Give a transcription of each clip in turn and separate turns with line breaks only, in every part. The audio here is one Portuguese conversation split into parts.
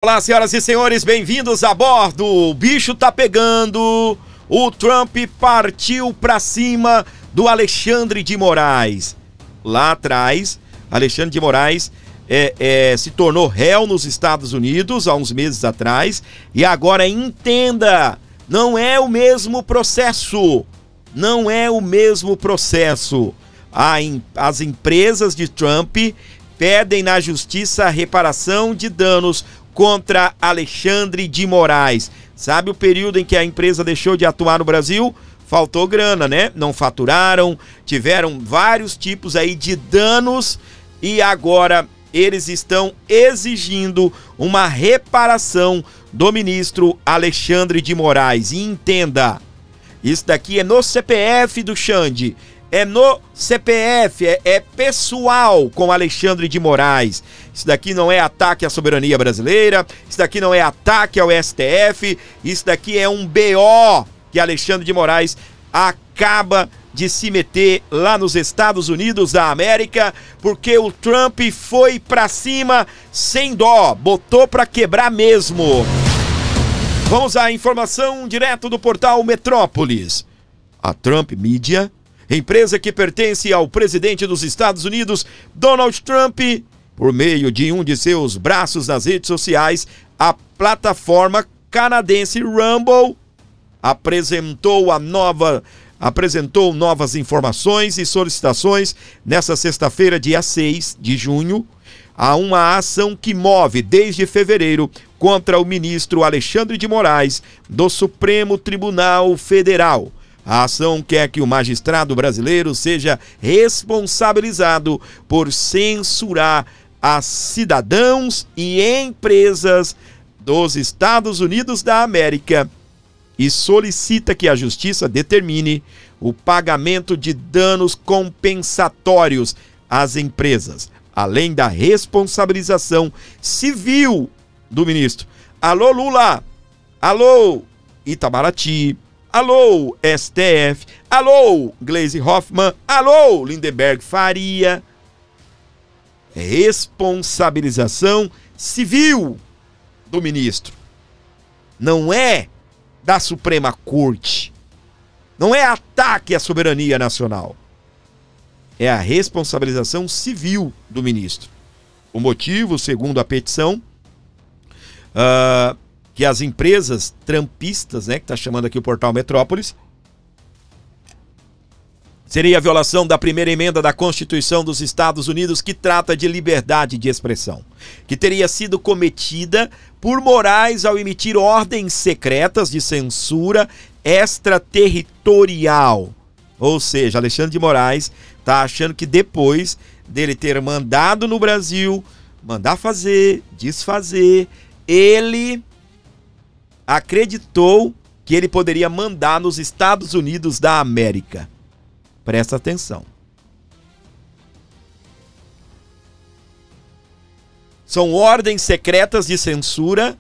Olá, senhoras e senhores, bem-vindos a bordo. O bicho tá pegando. O Trump partiu pra cima do Alexandre de Moraes. Lá atrás, Alexandre de Moraes se tornou réu nos Estados Unidos há uns meses atrás. E agora entenda, não é o mesmo processo. Não é o mesmo processo. As empresas de Trump pedem na justiça a reparação de danos contra Alexandre de Moraes. Sabe o período em que a empresa deixou de atuar no Brasil? Faltou grana, né? Não faturaram, tiveram vários tipos aí de danos e agora eles estão exigindo uma reparação do ministro Alexandre de Moraes. E entenda, isso daqui é no CPF do Xande. É no CPF, é pessoal com Alexandre de Moraes. Isso daqui não é ataque à soberania brasileira, isso daqui não é ataque ao STF, isso daqui é um BO que Alexandre de Moraes acaba de se meter lá nos Estados Unidos da América, porque o Trump foi pra cima sem dó, botou pra quebrar mesmo. Vamos à informação direto do portal Metrópolis. A Trump Media, empresa que pertence ao presidente dos Estados Unidos, Donald Trump, por meio de um de seus braços nas redes sociais, a plataforma canadense Rumble, apresentou novas informações e solicitações nesta sexta-feira, dia 6 de junho, a uma ação que move desde fevereiro contra o ministro Alexandre de Moraes do Supremo Tribunal Federal. A ação quer que o magistrado brasileiro seja responsabilizado por censurar a cidadãos e empresas dos Estados Unidos da América e solicita que a justiça determine o pagamento de danos compensatórios às empresas, além da responsabilização civil do ministro. Alô, Lula! Alô, Itamaraty! Alô, STF, alô, Gleisi Hoffmann, alô, Lindenberg Faria. Responsabilização civil do ministro. Não é da Suprema Corte. Não é ataque à soberania nacional. É a responsabilização civil do ministro. O motivo, segundo a petição, que as empresas trumpistas, né, que está chamando aqui o portal Metrópolis, seria a violação da primeira emenda da Constituição dos Estados Unidos, que trata de liberdade de expressão, que teria sido cometida por Moraes ao emitir ordens secretas de censura extraterritorial. Ou seja, Alexandre de Moraes está achando que depois dele ter mandado no Brasil, mandar fazer, desfazer, ele acreditou que ele poderia mandar nos Estados Unidos da América. Presta atenção. São ordens secretas de censura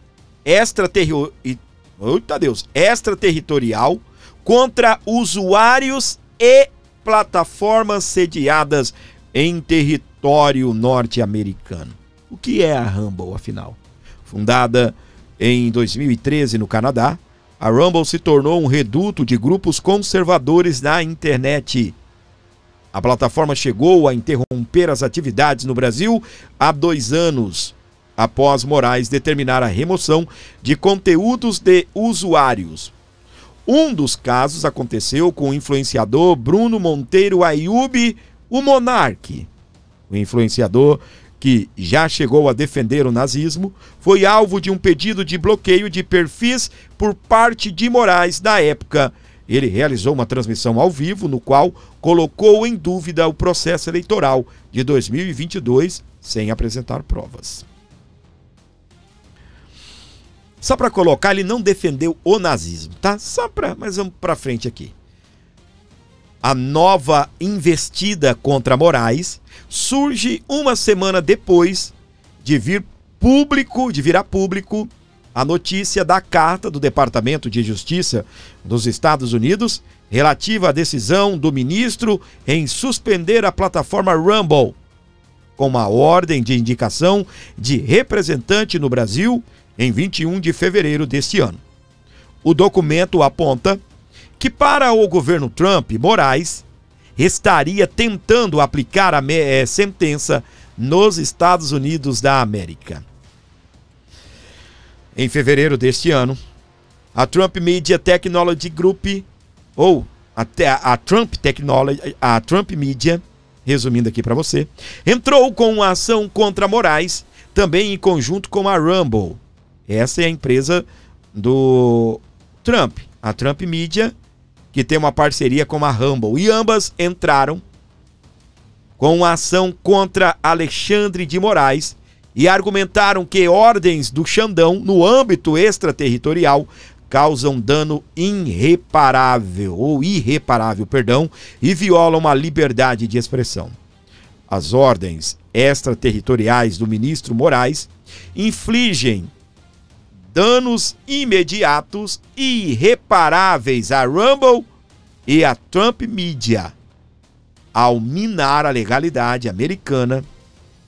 extraterritorial contra usuários e plataformas sediadas em território norte-americano. O que é a Rumble, afinal? Fundada em 2013 no Canadá, a Rumble se tornou um reduto de grupos conservadores na internet. A plataforma chegou a interromper as atividades no Brasil há 2 anos, após Moraes determinar a remoção de conteúdos de usuários. Um dos casos aconteceu com o influenciador Bruno Monteiro Ayub, o Monark. O influenciador, que já chegou a defender o nazismo, foi alvo de um pedido de bloqueio de perfis por parte de Moraes na época. Ele realizou uma transmissão ao vivo, no qual colocou em dúvida o processo eleitoral de 2022, sem apresentar provas. Só para colocar, ele não defendeu o nazismo, tá? Mas vamos para frente aqui. A nova investida contra Moraes surge uma semana depois de vir a público a notícia da carta do Departamento de Justiça dos Estados Unidos relativa à decisão do ministro em suspender a plataforma Rumble, com uma ordem de indicação de representante no Brasil em 21 de fevereiro deste ano. O documento aponta que para o governo Trump, Moraes estaria tentando aplicar a sentença nos Estados Unidos da América. Em fevereiro deste ano, a Trump Media Technology Group, ou a Trump Media, resumindo aqui para você, entrou com uma ação contra Moraes, também em conjunto com a Rumble. Essa é a empresa do Trump, a Trump Media, que tem uma parceria com a Rumble. E ambas entraram com uma ação contra Alexandre de Moraes e argumentaram que ordens do Xandão no âmbito extraterritorial causam dano irreparável e violam a liberdade de expressão. As ordens extraterritoriais do ministro Moraes infligem danos imediatos e irreparáveis à Rumble e à Trump Media, ao minar a legalidade americana,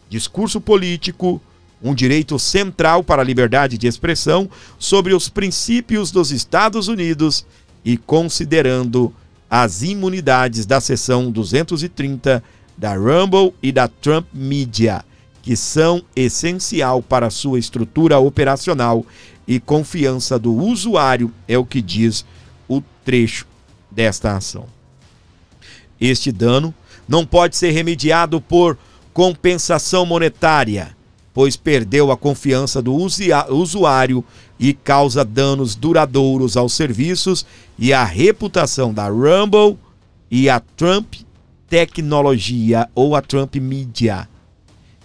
discurso político, um direito central para a liberdade de expressão sobre os princípios dos Estados Unidos e considerando as imunidades da seção 230 da Rumble e da Trump Media, que são essencial para a sua estrutura operacional e confiança do usuário, é o que diz o trecho desta ação. Este dano não pode ser remediado por compensação monetária, pois perdeu a confiança do usuário e causa danos duradouros aos serviços e à reputação da Rumble e a Trump Tecnologia ou a Trump Media.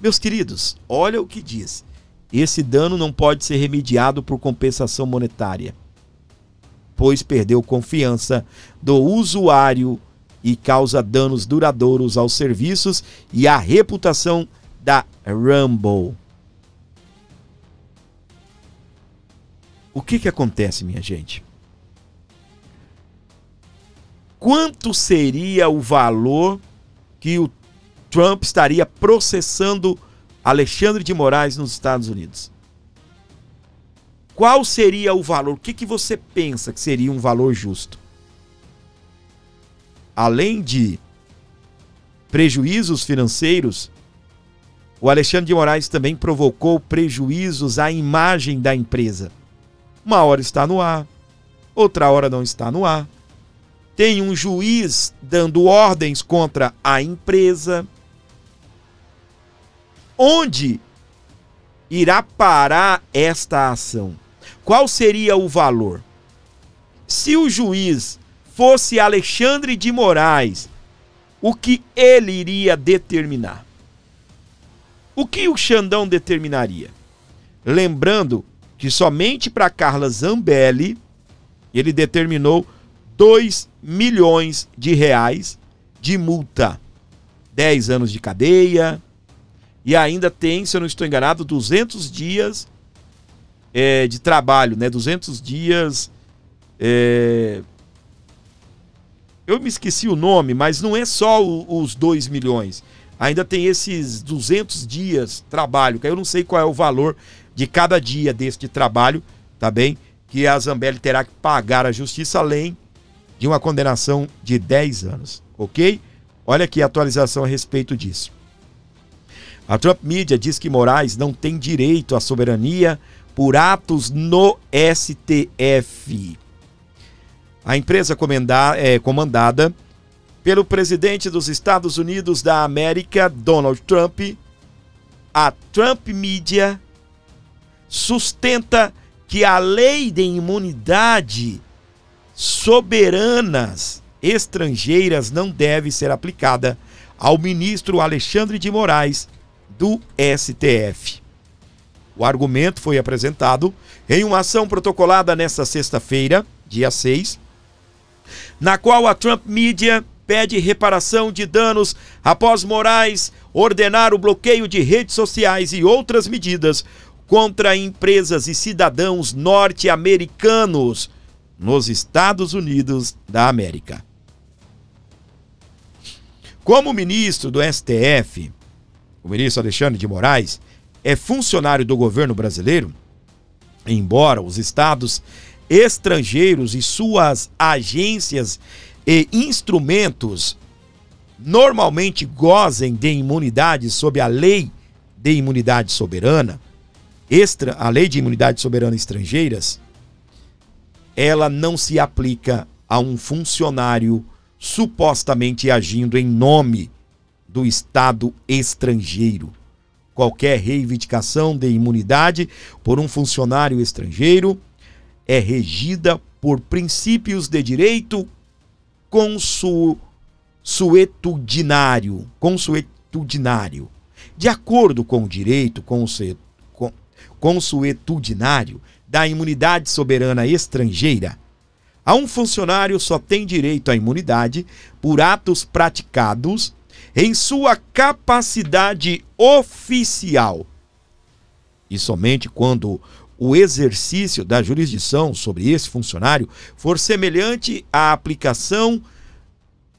Meus queridos, olha o que diz. Esse dano não pode ser remediado por compensação monetária, pois perdeu confiança do usuário e causa danos duradouros aos serviços e à reputação da Rumble. O que acontece, minha gente? Quanto seria o valor que o Trump estaria processando Alexandre de Moraes nos Estados Unidos? Qual seria o valor? O que você pensa que seria um valor justo? Além de prejuízos financeiros, o Alexandre de Moraes também provocou prejuízos à imagem da empresa. Uma hora está no ar, outra hora não está no ar. Tem um juiz dando ordens contra a empresa. Onde irá parar esta ação? Qual seria o valor? Se o juiz fosse Alexandre de Moraes, o que ele iria determinar? O que o Xandão determinaria? Lembrando que somente para Carla Zambelli ele determinou 2 milhões de reais de multa, 10 anos de cadeia, e ainda tem, se eu não estou enganado, 200 dias de trabalho, né? 200 dias... Eu me esqueci o nome, mas não é só os 2 milhões. Ainda tem esses 200 dias de trabalho, que eu não sei qual é o valor de cada dia deste trabalho, tá bem? Que a Zambelli terá que pagar à justiça, além de uma condenação de 10 anos, ok? Olha aqui a atualização a respeito disso. A Trump Media diz que Moraes não tem direito à soberania por atos no STF. A empresa comandada pelo presidente dos Estados Unidos da América, Donald Trump, a Trump Media, sustenta que a lei de imunidade soberanas estrangeiras não deve ser aplicada ao ministro Alexandre de Moraes do STF. O argumento foi apresentado em uma ação protocolada nesta sexta-feira, dia 6, na qual a Trump Media pede reparação de danos após Moraes ordenar o bloqueio de redes sociais e outras medidas contra empresas e cidadãos norte-americanos nos Estados Unidos da América. Como ministro do STF, o ministro Alexandre de Moraes é funcionário do governo brasileiro, embora os estados estrangeiros e suas agências e instrumentos normalmente gozem de imunidade sob a lei de imunidade soberana, a lei de imunidade soberana estrangeiras, ela não se aplica a um funcionário supostamente agindo em nome do Estado estrangeiro. Qualquer reivindicação de imunidade por um funcionário estrangeiro é regida por princípios de direito consuetudinário. De acordo com o direito consuetudinário da imunidade soberana estrangeira, a um funcionário só tem direito à imunidade por atos praticados em sua capacidade oficial, e somente quando o exercício da jurisdição sobre esse funcionário for semelhante à aplicação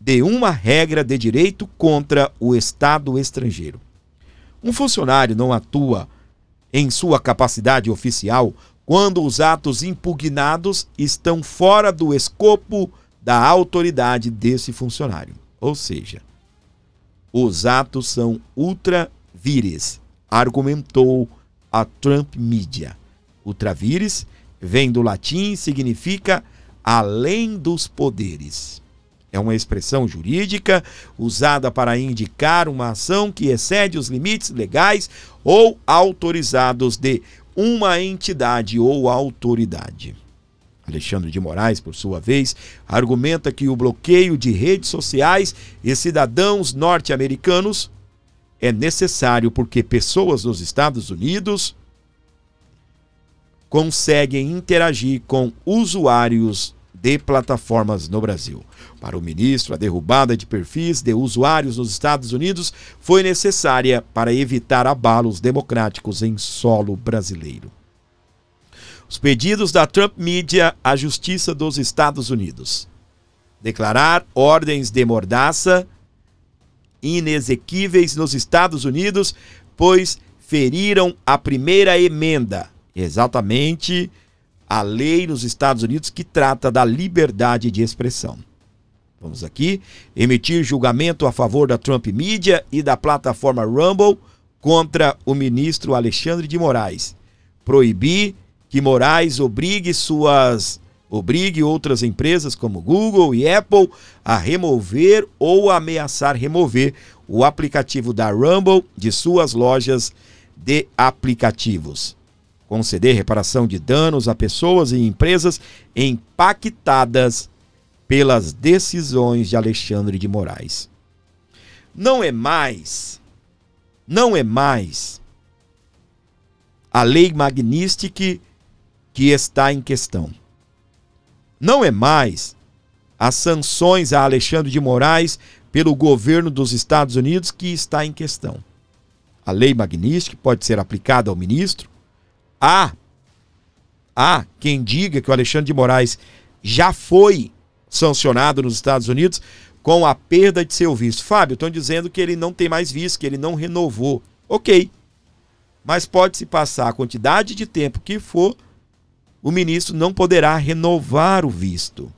de uma regra de direito contra o Estado estrangeiro. Um funcionário não atua em sua capacidade oficial quando os atos impugnados estão fora do escopo da autoridade desse funcionário. Ou seja, os atos são ultra vires, argumentou a Trump Media. Ultra vires vem do latim e significa além dos poderes. É uma expressão jurídica usada para indicar uma ação que excede os limites legais ou autorizados de uma entidade ou autoridade. Alexandre de Moraes, por sua vez, argumenta que o bloqueio de redes sociais e cidadãos norte-americanos é necessário porque pessoas nos Estados Unidos conseguem interagir com usuários de plataformas no Brasil. Para o ministro, a derrubada de perfis de usuários nos Estados Unidos foi necessária para evitar abalos democráticos em solo brasileiro. Os pedidos da Trump Media à Justiça dos Estados Unidos: declarar ordens de mordaça inexequíveis nos Estados Unidos, pois feriram a primeira emenda, exatamente a lei nos Estados Unidos que trata da liberdade de expressão. Vamos aqui. Emitir julgamento a favor da Trump Media e da plataforma Rumble contra o ministro Alexandre de Moraes. Proibir que Moraes obrigue outras empresas como Google e Apple a remover ou ameaçar remover o aplicativo da Rumble de suas lojas de aplicativos. Conceder reparação de danos a pessoas e empresas impactadas pelas decisões de Alexandre de Moraes. Não é mais a lei Magnitsky que está em questão. Não é mais as sanções a Alexandre de Moraes pelo governo dos Estados Unidos que está em questão. A lei Magnitsky pode ser aplicada ao ministro. Há quem diga que o Alexandre de Moraes já foi sancionado nos Estados Unidos com a perda de seu visto. Fábio, estão dizendo que ele não tem mais visto, que ele não renovou. Ok, mas pode-se passar a quantidade de tempo que for, o ministro não poderá renovar o visto.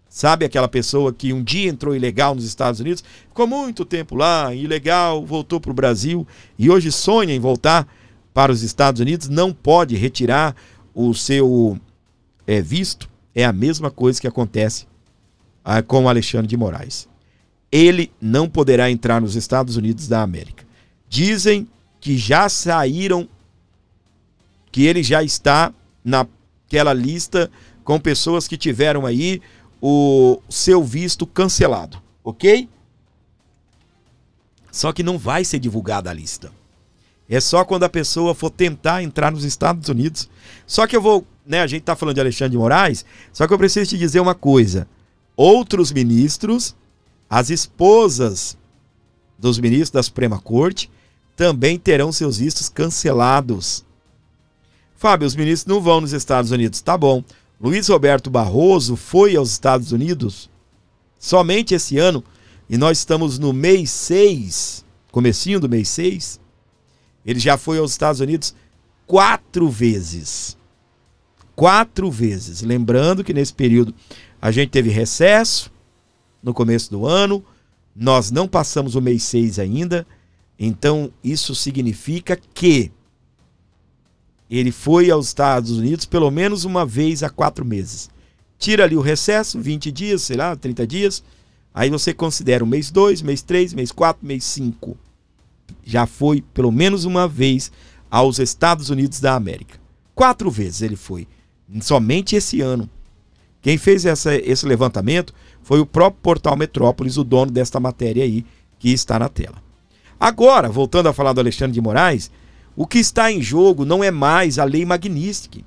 Sabe aquela pessoa que um dia entrou ilegal nos Estados Unidos, ficou muito tempo lá, ilegal, voltou para o Brasil e hoje sonha em voltar para os Estados Unidos, não pode retirar o seu visto? É a mesma coisa que acontece com o Alexandre de Moraes. Ele não poderá entrar nos Estados Unidos da América. Dizem que já saíram, que ele já está naquela lista com pessoas que tiveram aí o seu visto cancelado, ok? Só que não vai ser divulgada a lista. É só quando a pessoa for tentar entrar nos Estados Unidos. Só que eu vou, a gente está falando de Alexandre de Moraes, só que eu preciso te dizer uma coisa. Outros ministros, as esposas dos ministros da Suprema Corte, também terão seus vistos cancelados. Fábio, os ministros não vão nos Estados Unidos. Tá bom. Luiz Roberto Barroso foi aos Estados Unidos somente esse ano, e nós estamos no mês 6, comecinho do mês 6. Ele já foi aos Estados Unidos 4 vezes. 4 vezes. Lembrando que nesse período a gente teve recesso no começo do ano, nós não passamos o mês 6 ainda, então isso significa que ele foi aos Estados Unidos pelo menos uma vez a 4 meses. Tira ali o recesso, 20 dias, sei lá, 30 dias, aí você considera o mês 2, mês 3, mês 4, mês 5. Já foi pelo menos uma vez aos Estados Unidos da América. 4 vezes ele foi, somente esse ano. Quem fez esse levantamento foi o próprio Portal Metrópolis, o dono desta matéria aí, que está na tela. Agora, voltando a falar do Alexandre de Moraes, o que está em jogo não é mais a Lei Magnitsky.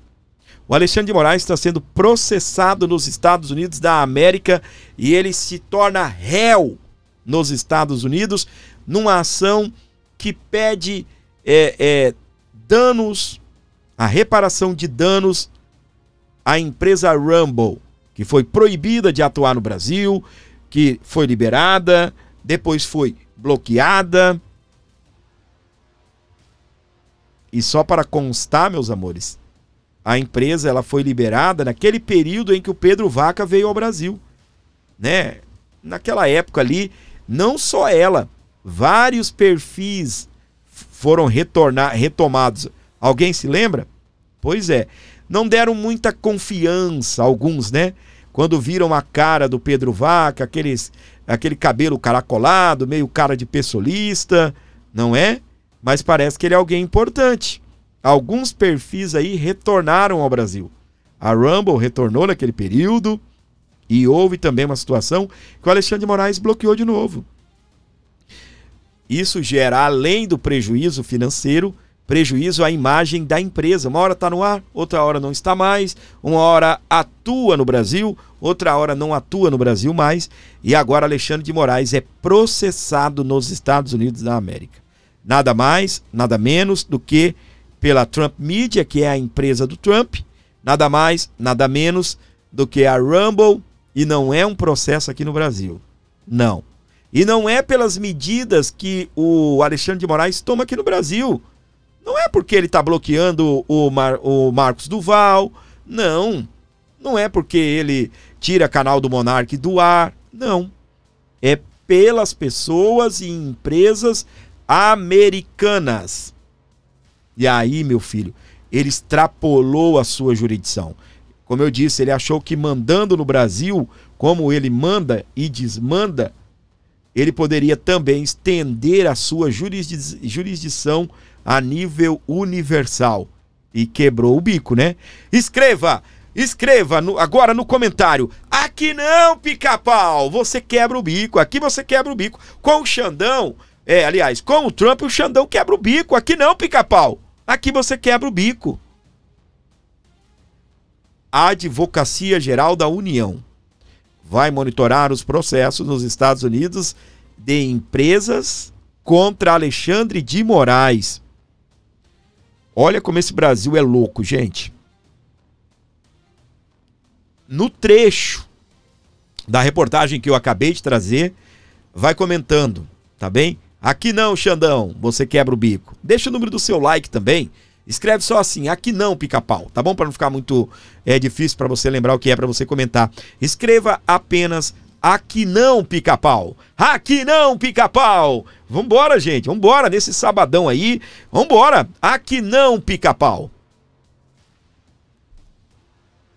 O Alexandre de Moraes está sendo processado nos Estados Unidos da América e ele se torna réu nos Estados Unidos numa ação que pede danos, a reparação de danos à empresa Rumble, que foi proibida de atuar no Brasil, que foi liberada, depois foi bloqueada. E só para constar, meus amores, a empresa ela foi liberada naquele período em que o Pedro Vaca veio ao Brasil, né? Naquela época ali, não só ela, vários perfis foram retomados. Alguém se lembra? Pois é. Não deram muita confiança, alguns, né? Quando viram a cara do Pedro Vaca, aquele cabelo caracolado, meio cara de pessoalista, não é? Mas parece que ele é alguém importante. Alguns perfis aí retornaram ao Brasil. A Rumble retornou naquele período e houve também uma situação que o Alexandre de Moraes bloqueou de novo. Isso gera, além do prejuízo financeiro, prejuízo à imagem da empresa. Uma hora está no ar, outra hora não está mais, uma hora atua no Brasil, outra hora não atua no Brasil mais, e agora Alexandre de Moraes é processado nos Estados Unidos da América. Nada mais, nada menos do que pela Trump Media, que é a empresa do Trump, nada mais, nada menos do que a Rumble, e não é um processo aqui no Brasil. Não. E não é pelas medidas que o Alexandre de Moraes toma aqui no Brasil. Não é porque ele está bloqueando o Marcos Duval, não. Não é porque ele tira canal do Monark do ar, não. É pelas pessoas e empresas americanas. E aí, meu filho, ele extrapolou a sua jurisdição. Como eu disse, ele achou que mandando no Brasil, como ele manda e desmanda, ele poderia também estender a sua jurisdição a nível universal. E quebrou o bico, né? Escreva agora no comentário. Aqui não, Pica-Pau, você quebra o bico. Aqui você quebra o bico. Com o Xandão, aliás, com o Trump, o Xandão quebra o bico. Aqui não, Pica-Pau. Aqui você quebra o bico. A Advocacia Geral da União vai monitorar os processos nos Estados Unidos de empresas contra Alexandre de Moraes. Olha como esse Brasil é louco, gente. No trecho da reportagem que eu acabei de trazer, vai comentando, tá bem? Aqui não, Xandão, você quebra o bico. Deixa o número do seu like também. Escreve só assim, aqui não, Pica-Pau, tá bom? Para não ficar muito difícil para você lembrar o que é para você comentar. Escreva apenas aqui não, Pica-Pau. Aqui não, Pica-Pau. Vambora, gente, vambora nesse sabadão aí. Vambora, aqui não, Pica-Pau.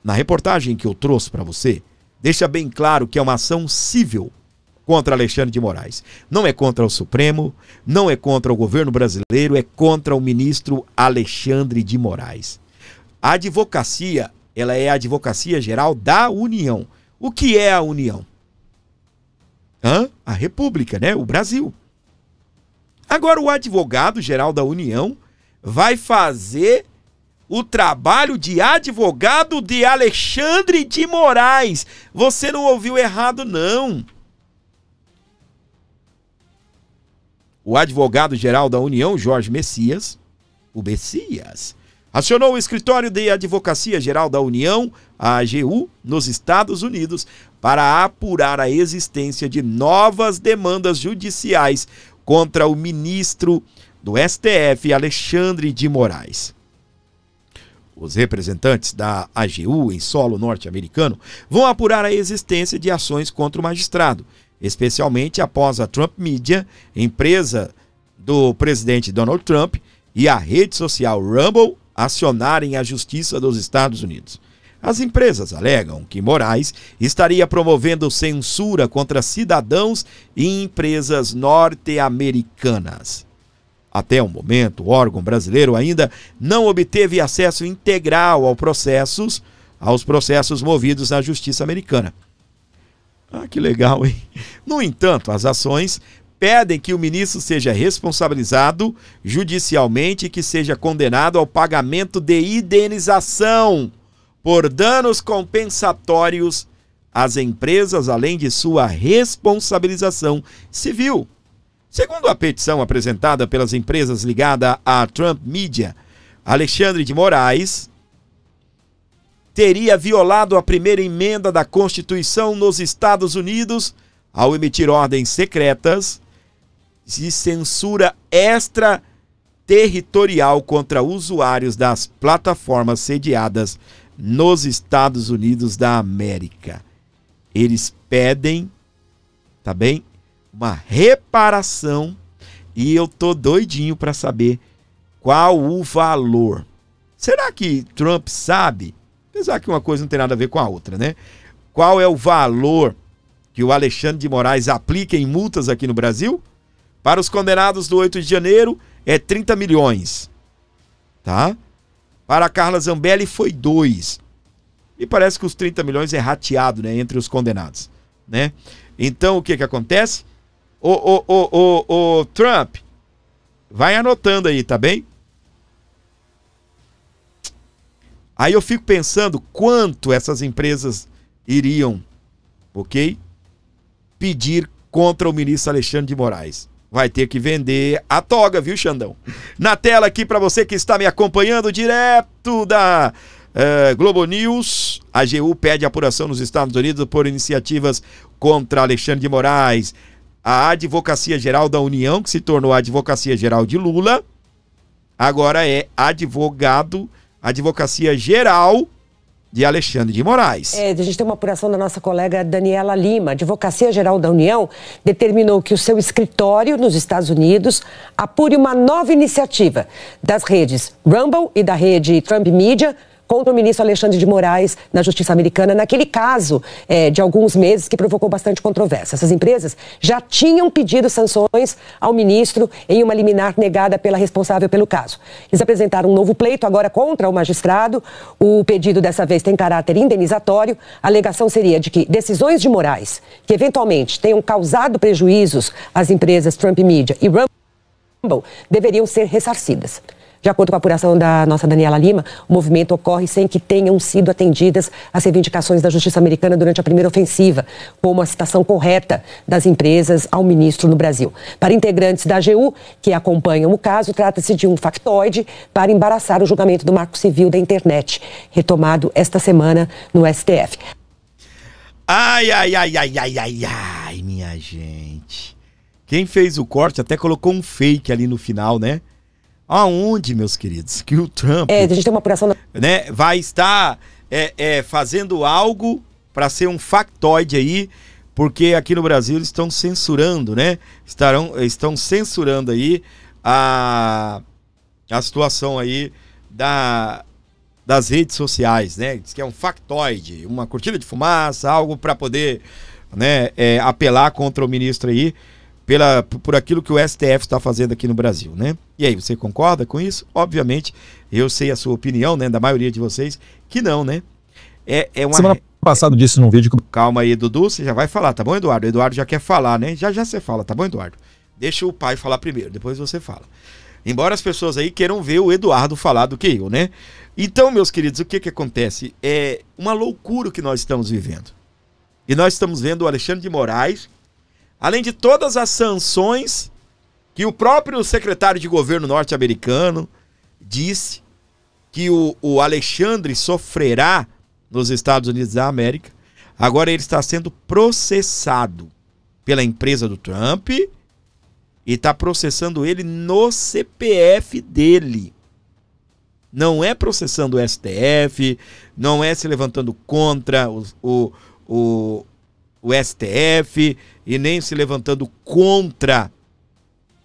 Na reportagem que eu trouxe para você, deixa bem claro que é uma ação civil contra Alexandre de Moraes. Não é contra o Supremo, não é contra o governo brasileiro, é contra o ministro Alexandre de Moraes. A advocacia, ela é a Advocacia Geral da União. O que é a União? A República, né? O Brasil. Agora o advogado-geral da União vai fazer o trabalho de advogado de Alexandre de Moraes. Você não ouviu errado, não. O advogado-geral da União, Jorge Messias, o Messias, acionou o Escritório de Advocacia Geral da União, a AGU, nos Estados Unidos, para apurar a existência de novas demandas judiciais contra o ministro do STF, Alexandre de Moraes. Os representantes da AGU em solo norte-americano vão apurar a existência de ações contra o magistrado, especialmente após a Trump Media, empresa do presidente Donald Trump, e a rede social Rumble acionarem a Justiça dos Estados Unidos. As empresas alegam que Moraes estaria promovendo censura contra cidadãos e empresas norte-americanas. Até o momento, o órgão brasileiro ainda não obteve acesso integral aos processos movidos na Justiça americana. Ah, que legal, hein? No entanto, as ações pedem que o ministro seja responsabilizado judicialmente e que seja condenado ao pagamento de indenização por danos compensatórios às empresas, além de sua responsabilização civil. Segundo a petição apresentada pelas empresas ligadas à Trump Media, Alexandre de Moraes teria violado a primeira emenda da Constituição nos Estados Unidos ao emitir ordens secretas de censura extraterritorial contra usuários das plataformas sediadas nos Estados Unidos da América. Eles pedem, tá bem, uma reparação, e eu tô doidinho para saber qual o valor. Será que Trump sabe? Apesar que uma coisa não tem nada a ver com a outra, né? Qual é o valor que o Alexandre de Moraes aplica em multas aqui no Brasil? Para os condenados do 8 de janeiro é 30 milhões, tá? Para a Carla Zambelli foi 2. E parece que os 30 milhões é rateado, né, entre os condenados, né? Então o que acontece? O Trump, vai anotando aí, tá bem? Aí eu fico pensando quanto essas empresas iriam, ok? Pedir contra o ministro Alexandre de Moraes. Vai ter que vender a toga, viu, Xandão? Na tela aqui para você que está me acompanhando direto da Globo News, a AGU pede apuração nos Estados Unidos por iniciativas contra Alexandre de Moraes. A Advocacia Geral da União, que se tornou a Advocacia Geral de Lula, agora é Advocacia Geral de Alexandre de Moraes.
A gente tem uma apuração da nossa colega Daniela Lima. A Advocacia Geral da União determinou que o seu escritório nos Estados Unidos apure uma nova iniciativa das redes Rumble e da rede Trump Media contra o ministro Alexandre de Moraes na Justiça americana, naquele caso de alguns meses que provocou bastante controvérsia. Essas empresas já tinham pedido sanções ao ministro em uma liminar negada pela responsável pelo caso. Eles apresentaram um novo pleito agora contra o magistrado. O pedido dessa vez tem caráter indenizatório. A alegação seria de que decisões de Moraes que eventualmente tenham causado prejuízos às empresas Trump Media e Rumble deveriam ser ressarcidas. De acordo com a apuração da nossa Daniela Lima, o movimento ocorre sem que tenham sido atendidas as reivindicações da Justiça americana durante a primeira ofensiva, como a citação correta das empresas ao ministro no Brasil. Para integrantes da AGU que acompanham o caso, trata-se de um factoide para embaraçar o julgamento do Marco Civil da Internet, retomado esta semana no STF.
Ai, minha gente. Quem fez o corte até colocou um fake ali no final, né? Aonde, meus queridos, que o Trump
a gente tem uma apuração
né, vai estar fazendo algo para ser um factoide aí, porque aqui no Brasil eles estão censurando, né? Estão censurando aí a situação aí das redes sociais, né? Diz que é um factoide, uma cortina de fumaça, algo para poder, né, apelar contra o ministro aí, por aquilo que o STF está fazendo aqui no Brasil, né? E aí, você concorda com isso? Obviamente, eu sei a sua opinião, né? Da maioria de vocês, que não, né?
Semana passada disse num vídeo que...
Calma aí, Dudu, você já vai falar, tá bom, Eduardo? O Eduardo já quer falar, né? Já você fala, tá bom, Eduardo? Deixa o pai falar primeiro, depois você fala. Embora as pessoas aí queiram ver o Eduardo falar do que eu, né? Então, meus queridos, o que acontece? É uma loucura o que nós estamos vivendo. E nós estamos vendo o Alexandre de Moraes, além de todas as sanções que o próprio secretário de governo norte-americano disse que o Alexandre sofrerá nos Estados Unidos da América, agora ele está sendo processado pela empresa do Trump e está processando ele no CPF dele. Não é processando o STF, não é se levantando contra o STF e nem se levantando contra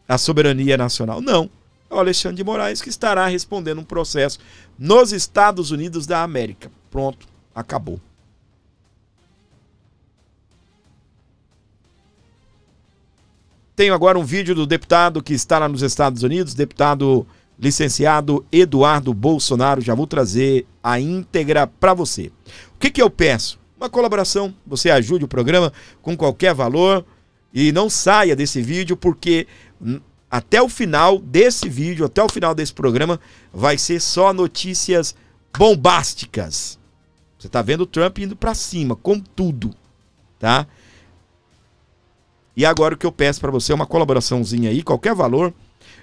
a soberania nacional. Não. É o Alexandre de Moraes que estará respondendo um processo nos Estados Unidos da América. Pronto, acabou. Tenho agora um vídeo do deputado que está lá nos Estados Unidos, deputado licenciado Eduardo Bolsonaro. Já vou trazer a íntegra para você. O que eu peço? Uma colaboração. Você ajude o programa com qualquer valor e não saia desse vídeo, porque até o final desse vídeo, até o final desse programa, vai ser só notícias bombásticas. Você tá vendo o Trump indo para cima, com tudo, tá? E agora o que eu peço para você é uma colaboraçãozinha aí, qualquer valor.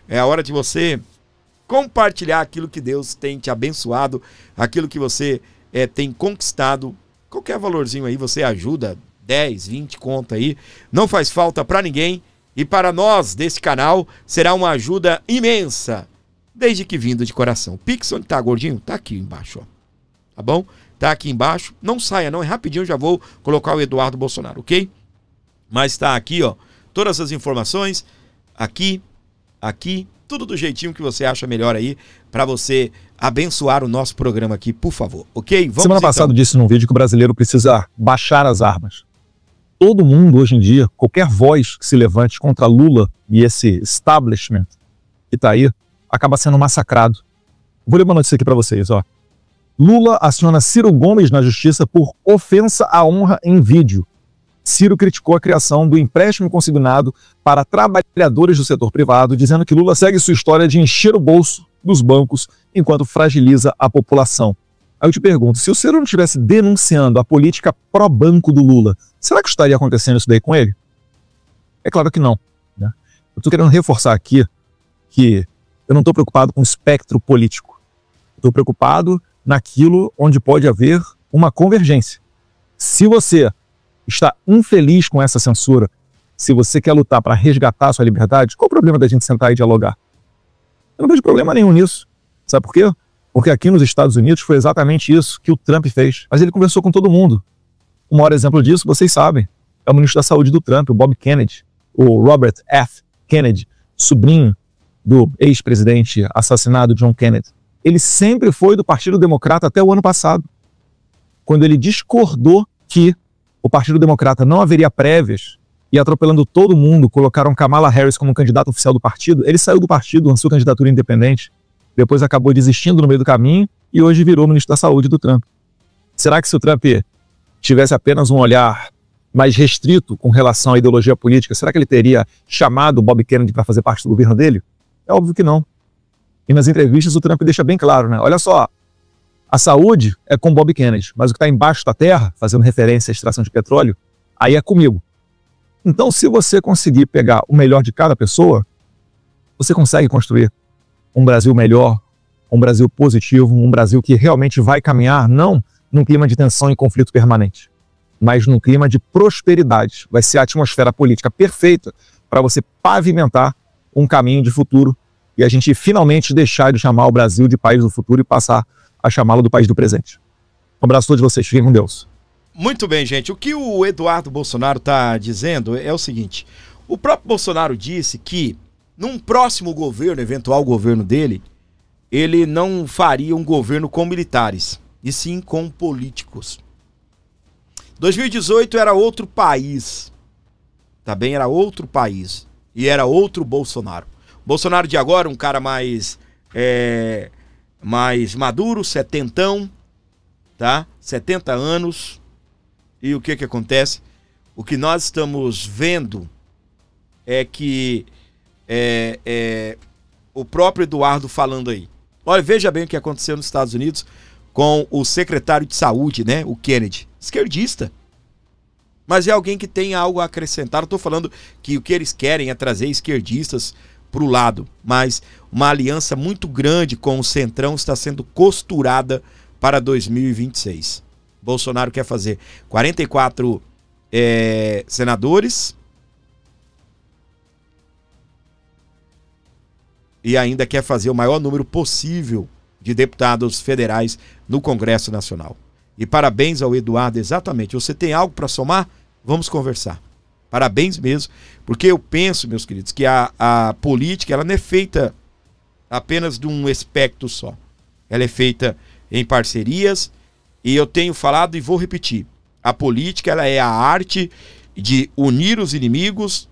É a hora de você compartilhar aquilo que Deus tem te abençoado, aquilo que você tem conquistado. Qualquer valorzinho aí você ajuda, 10, 20 conta aí. Não faz falta para ninguém. E para nós desse canal será uma ajuda imensa, desde que vindo de coração. O Pix, onde tá, gordinho? Tá aqui embaixo, ó. Tá bom? Tá aqui embaixo. Não saia não, é rapidinho, já vou colocar o Eduardo Bolsonaro, ok? Mas tá aqui, ó, todas as informações, aqui, tudo do jeitinho que você acha melhor aí, para você abençoar o nosso programa aqui, por favor, ok? Vamos.
Semana passada eu disse num vídeo que o brasileiro precisa baixar as armas. Todo mundo hoje em dia, qualquer voz que se levante contra Lula e esse establishment que tá aí, acaba sendo massacrado. Vou ler uma notícia aqui para vocês, ó. Lula aciona Ciro Gomes na justiça por ofensa à honra em vídeo. Ciro criticou a criação do empréstimo consignado para trabalhadores do setor privado, dizendo que Lula segue sua história de encher o bolso dos bancos enquanto fragiliza a população. Aí eu te pergunto, se o Ciro não estivesse denunciando a política pró-banco do Lula, será que estaria acontecendo isso daí com ele? É claro que não, né? Eu estou querendo reforçar aqui que eu não estou preocupado com o espectro político. Estou preocupado naquilo onde pode haver uma convergência. Se você está infeliz com essa censura, se você quer lutar para resgatar a sua liberdade, qual o problema da gente sentar e dialogar? Eu não vejo problema nenhum nisso. Sabe por quê? Porque aqui nos Estados Unidos foi exatamente isso que o Trump fez. Mas ele conversou com todo mundo. O maior exemplo disso, vocês sabem, é o ministro da Saúde do Trump, o Bob Kennedy, o Robert F. Kennedy, sobrinho do ex-presidente assassinado John Kennedy. Ele sempre foi do Partido Democrata até o ano passado, quando ele discordou que o Partido Democrata não haveria prévias e, atropelando todo mundo, colocaram Kamala Harris como candidato oficial do partido. Ele saiu do partido, lançou candidatura independente, depois acabou desistindo no meio do caminho e hoje virou ministro da Saúde do Trump. Será que se o Trump tivesse apenas um olhar mais restrito com relação à ideologia política, será que ele teria chamado o Bob Kennedy para fazer parte do governo dele? É óbvio que não. E nas entrevistas o Trump deixa bem claro, né? Olha só, a saúde é com Bob Kennedy, mas o que está embaixo da terra, fazendo referência à extração de petróleo, aí é comigo. Então, se você conseguir pegar o melhor de cada pessoa, você consegue construir um Brasil melhor, um Brasil positivo, um Brasil que realmente vai caminhar, não num clima de tensão e conflito permanente, mas num clima de prosperidade. Vai ser a atmosfera política perfeita para você pavimentar um caminho de futuro e a gente finalmente deixar de chamar o Brasil de país do futuro e passar a chamá-lo do país do presente. Um abraço a todos vocês, fiquem com Deus.
Muito bem, gente. O que o Eduardo Bolsonaro está dizendo é o seguinte: o próprio Bolsonaro disse que num próximo governo, eventual governo dele, ele não faria um governo com militares, e sim com políticos. 2018 era outro país, tá bem? Era outro país, e era outro Bolsonaro. Bolsonaro de agora, um cara mais maduro, setentão, tá? 70 anos. E o que que acontece? O que nós estamos vendo é que o próprio Eduardo falando aí. Olha, veja bem o que aconteceu nos Estados Unidos com o secretário de saúde, né? O Kennedy, esquerdista. Mas é alguém que tem algo a acrescentar. Eu tô falando que o que eles querem é trazer esquerdistas para o lado, mas uma aliança muito grande com o Centrão está sendo costurada para 2026. Bolsonaro quer fazer 44 senadores e ainda quer fazer o maior número possível de deputados federais no Congresso Nacional. E parabéns ao Eduardo, exatamente. Você tem algo para somar? Vamos conversar. Parabéns mesmo, porque eu penso, meus queridos, que a política ela não é feita apenas de um espectro só. Ela é feita em parcerias, e eu tenho falado e vou repetir. A política ela é a arte de unir os inimigos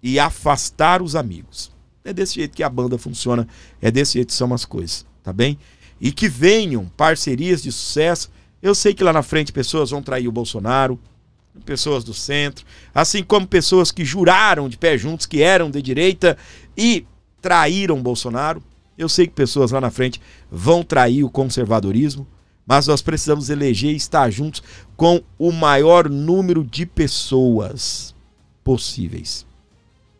e afastar os amigos. É desse jeito que a banda funciona, é desse jeito que são as coisas, tá bem? E que venham parcerias de sucesso. Eu sei que lá na frente pessoas vão trair o Bolsonaro, pessoas do centro, assim como pessoas que juraram de pé juntos que eram de direita e traíram o Bolsonaro. Eu sei que pessoas lá na frente vão trair o conservadorismo, mas nós precisamos eleger e estar juntos com o maior número de pessoas possíveis,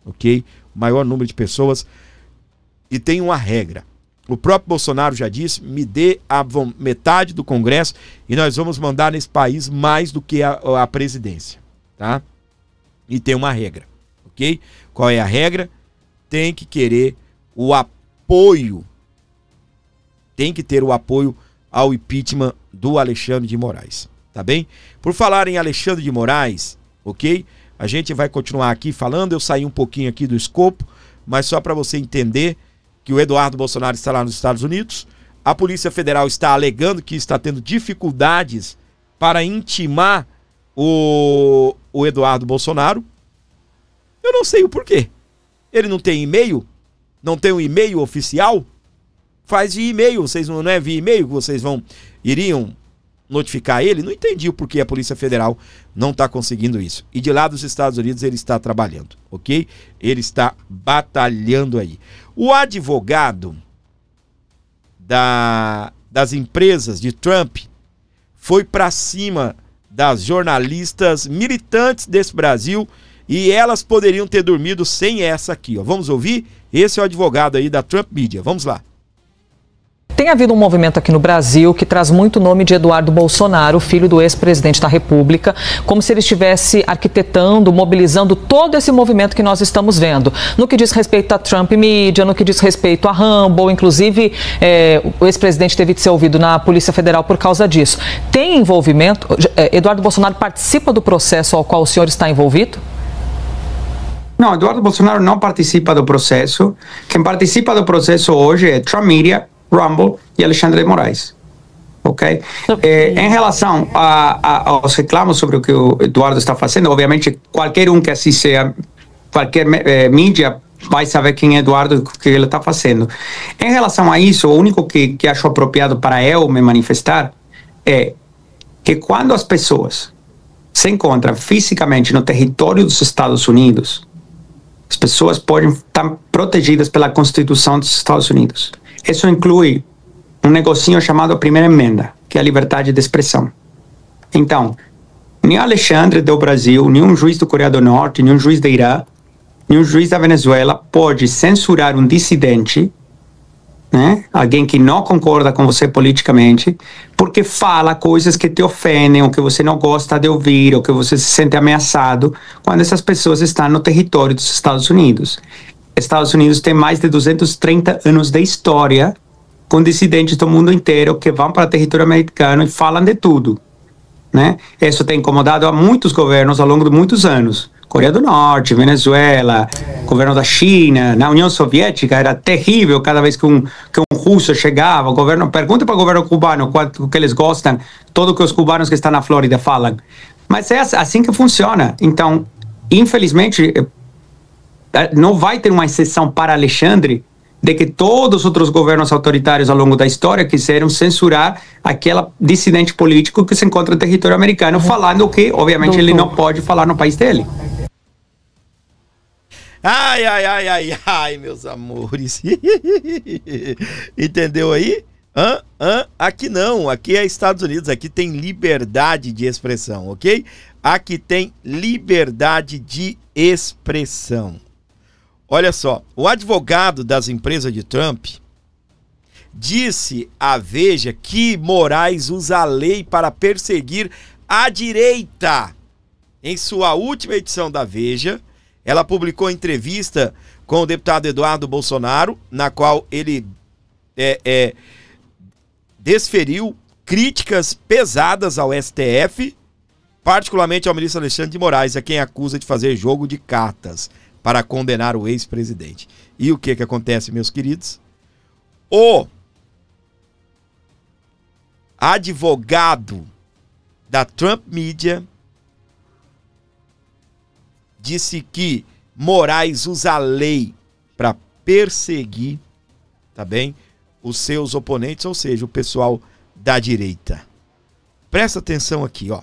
ok? O maior número de pessoas. E tem uma regra. O próprio Bolsonaro já disse, me dê a metade do Congresso e nós vamos mandar nesse país mais do que a presidência, tá? E tem uma regra, ok? Qual é a regra? Tem que querer o apoio, tem que ter o apoio ao impeachment do Alexandre de Moraes, tá bem? Por falar em Alexandre de Moraes, ok? A gente vai continuar aqui falando, eu saí um pouquinho aqui do escopo, mas só para você entender que o Eduardo Bolsonaro está lá nos Estados Unidos, a Polícia Federal está alegando que está tendo dificuldades para intimar o Eduardo Bolsonaro. Eu não sei o porquê. Ele não tem e-mail? Não tem um e-mail oficial? Faz via e-mail, vocês não é via e-mail que vocês iriam notificar ele? Não entendi o porquê a Polícia Federal não está conseguindo isso. E de lá dos Estados Unidos ele está trabalhando, ok? Ele está batalhando aí. O advogado das empresas de Trump foi para cima das jornalistas militantes desse Brasil e elas poderiam ter dormido sem essa aqui, ó. Vamos ouvir? Esse é o advogado aí da Trump Media. Vamos lá.
Tem havido um movimento aqui no Brasil que traz muito o nome de Eduardo Bolsonaro, filho do ex-presidente da República, como se ele estivesse arquitetando, mobilizando todo esse movimento que nós estamos vendo. No que diz respeito à Trump Media, no que diz respeito à Rumble, inclusive o ex-presidente teve de ser ouvido na Polícia Federal por causa disso. Tem envolvimento? Eduardo Bolsonaro participa do processo ao qual o senhor está envolvido?
Não, Eduardo Bolsonaro não participa do processo. Quem participa do processo hoje é Trump Media, Rumble e Alexandre de Moraes, ok? Em relação aos reclamos sobre o que o Eduardo está fazendo, obviamente qualquer um que assiste qualquer mídia vai saber quem é Eduardo e o que ele está fazendo. Em relação a isso, o único que acho apropriado para eu me manifestar é que quando as pessoas se encontram fisicamente no território dos Estados Unidos, as pessoas podem estar protegidas pela Constituição dos Estados Unidos. Isso inclui um negocinho chamado Primeira Emenda, que é a liberdade de expressão. Então, nem Alexandre do Brasil, nenhum juiz do Coreia do Norte, nenhum juiz da Irã, nenhum juiz da Venezuela pode censurar um dissidente, né? Alguém que não concorda com você politicamente, porque fala coisas que te ofendem, ou que você não gosta de ouvir, ou que você se sente ameaçado, quando essas pessoas estão no território dos Estados Unidos. Estados Unidos tem mais de 230 anos de história com dissidentes do mundo inteiro que vão para o território americano e falam de tudo, né? Isso tem incomodado a muitos governos ao longo de muitos anos. Coreia do Norte, Venezuela, governo da China, na União Soviética era terrível cada vez que um russo chegava. O governo, pergunta para o governo cubano quanto que eles gostam, tudo que os cubanos que estão na Flórida falam. Mas é assim que funciona. Então, infelizmente, não vai ter uma exceção para Alexandre de que todos os outros governos autoritários ao longo da história quiseram censurar aquela dissidente político que se encontra no território americano falando o que, obviamente, ele não pode falar no país dele.
Ai, meus amores. Entendeu aí? Aqui não, aqui é Estados Unidos, aqui tem liberdade de expressão, ok? Aqui tem liberdade de expressão. Olha só, o advogado das empresas de Trump disse à Veja que Moraes usa a lei para perseguir a direita. Em sua última edição da Veja, ela publicou entrevista com o deputado Eduardo Bolsonaro, na qual ele desferiu críticas pesadas ao STF, particularmente ao ministro Alexandre de Moraes, a quem acusa de fazer jogo de cartas para condenar o ex-presidente. E o que acontece, meus queridos? O advogado da Trump Media disse que Moraes usa a lei para perseguir, tá bem, os seus oponentes, ou seja, o pessoal da direita. Presta atenção aqui, ó.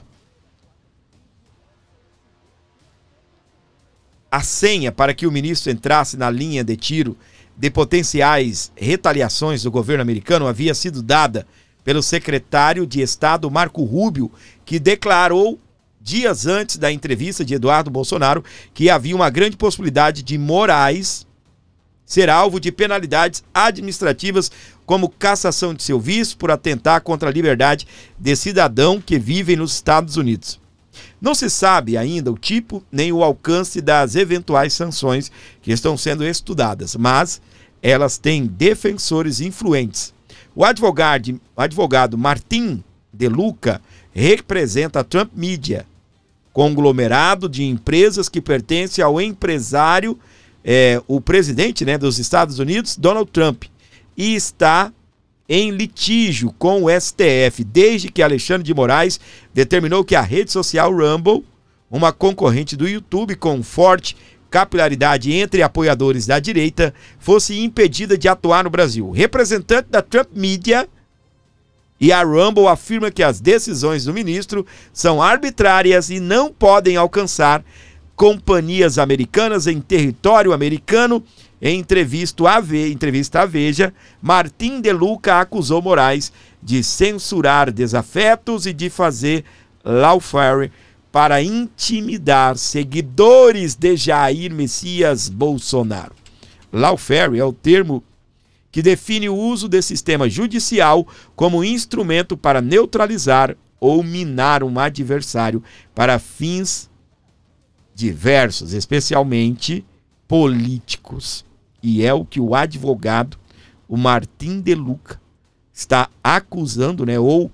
A senha para que o ministro entrasse na linha de tiro de potenciais retaliações do governo americano havia sido dada pelo secretário de Estado Marco Rubio, que declarou dias antes da entrevista de Eduardo Bolsonaro que havia uma grande possibilidade de Moraes ser alvo de penalidades administrativas como cassação de seu visto por atentar contra a liberdade de cidadão que vivem nos Estados Unidos. Não se sabe ainda o tipo nem o alcance das eventuais sanções que estão sendo estudadas, mas elas têm defensores influentes. O advogado Martin De Luca representa a Trump Media, conglomerado de empresas que pertence ao empresário, o presidente, né, dos Estados Unidos, Donald Trump, e está em litígio com o STF, desde que Alexandre de Moraes determinou que a rede social Rumble, uma concorrente do YouTube com forte capilaridade entre apoiadores da direita, fosse impedida de atuar no Brasil. O representante da Trump Media e a Rumble afirma que as decisões do ministro são arbitrárias e não podem alcançar companhias americanas em território americano. Em entrevista à Veja, Martin De Luca acusou Moraes de censurar desafetos e de fazer lawfare para intimidar seguidores de Jair Messias Bolsonaro. Lawfare é o termo que define o uso de sistema judicial como instrumento para neutralizar ou minar um adversário para fins diversos, especialmente políticos. E é o que o advogado, o Martin De Luca, está acusando, né, ou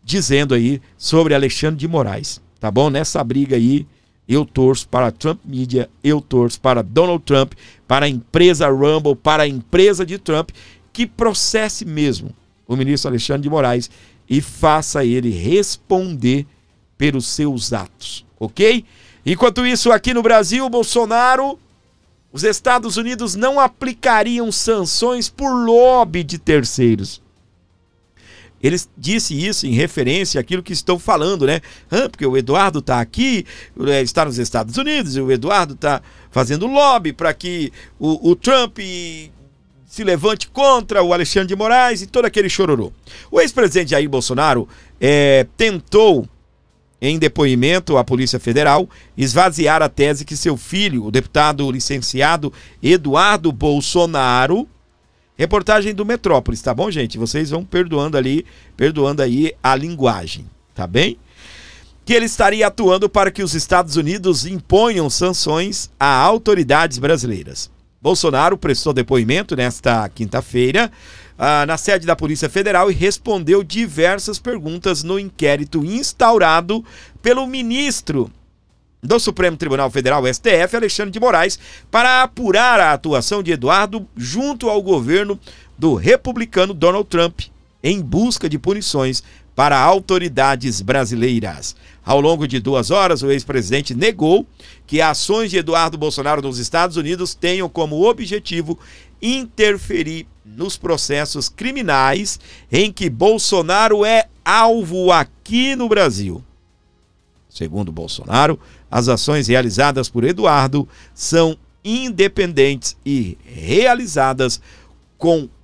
dizendo aí sobre Alexandre de Moraes. Tá bom? Nessa briga aí, eu torço para a Trump Media, eu torço para Donald Trump, para a empresa Rumble, para a empresa de Trump, que processe mesmo o ministro Alexandre de Moraes e faça ele responder pelos seus atos, ok? Enquanto isso, aqui no Brasil, Bolsonaro, os Estados Unidos não aplicariam sanções por lobby de terceiros. Ele disse isso em referência àquilo que estão falando, né? Porque o Eduardo está aqui, está nos Estados Unidos, e o Eduardo está fazendo lobby para que o Trump se levante contra o Alexandre de Moraes e todo aquele chororô. O ex-presidente Jair Bolsonaro tentou, em depoimento à Polícia Federal, esvaziar a tese que seu filho, o deputado licenciado Eduardo Bolsonaro, reportagem do Metrópolis, tá bom, gente? Vocês vão perdoando aí a linguagem, tá bem? Que ele estaria atuando para que os Estados Unidos imponham sanções a autoridades brasileiras. Bolsonaro prestou depoimento nesta quinta-feira na sede da Polícia Federal e respondeu diversas perguntas no inquérito instaurado pelo ministro do Supremo Tribunal Federal, STF, Alexandre de Moraes, para apurar a atuação de Eduardo junto ao governo do republicano Donald Trump, em busca de punições para autoridades brasileiras. Ao longo de 2 horas, o ex-presidente negou que ações de Eduardo Bolsonaro nos Estados Unidos tenham como objetivo interferir nos processos criminais em que Bolsonaro é alvo aqui no Brasil. Segundo Bolsonaro, as ações realizadas por Eduardo são independentes e realizadas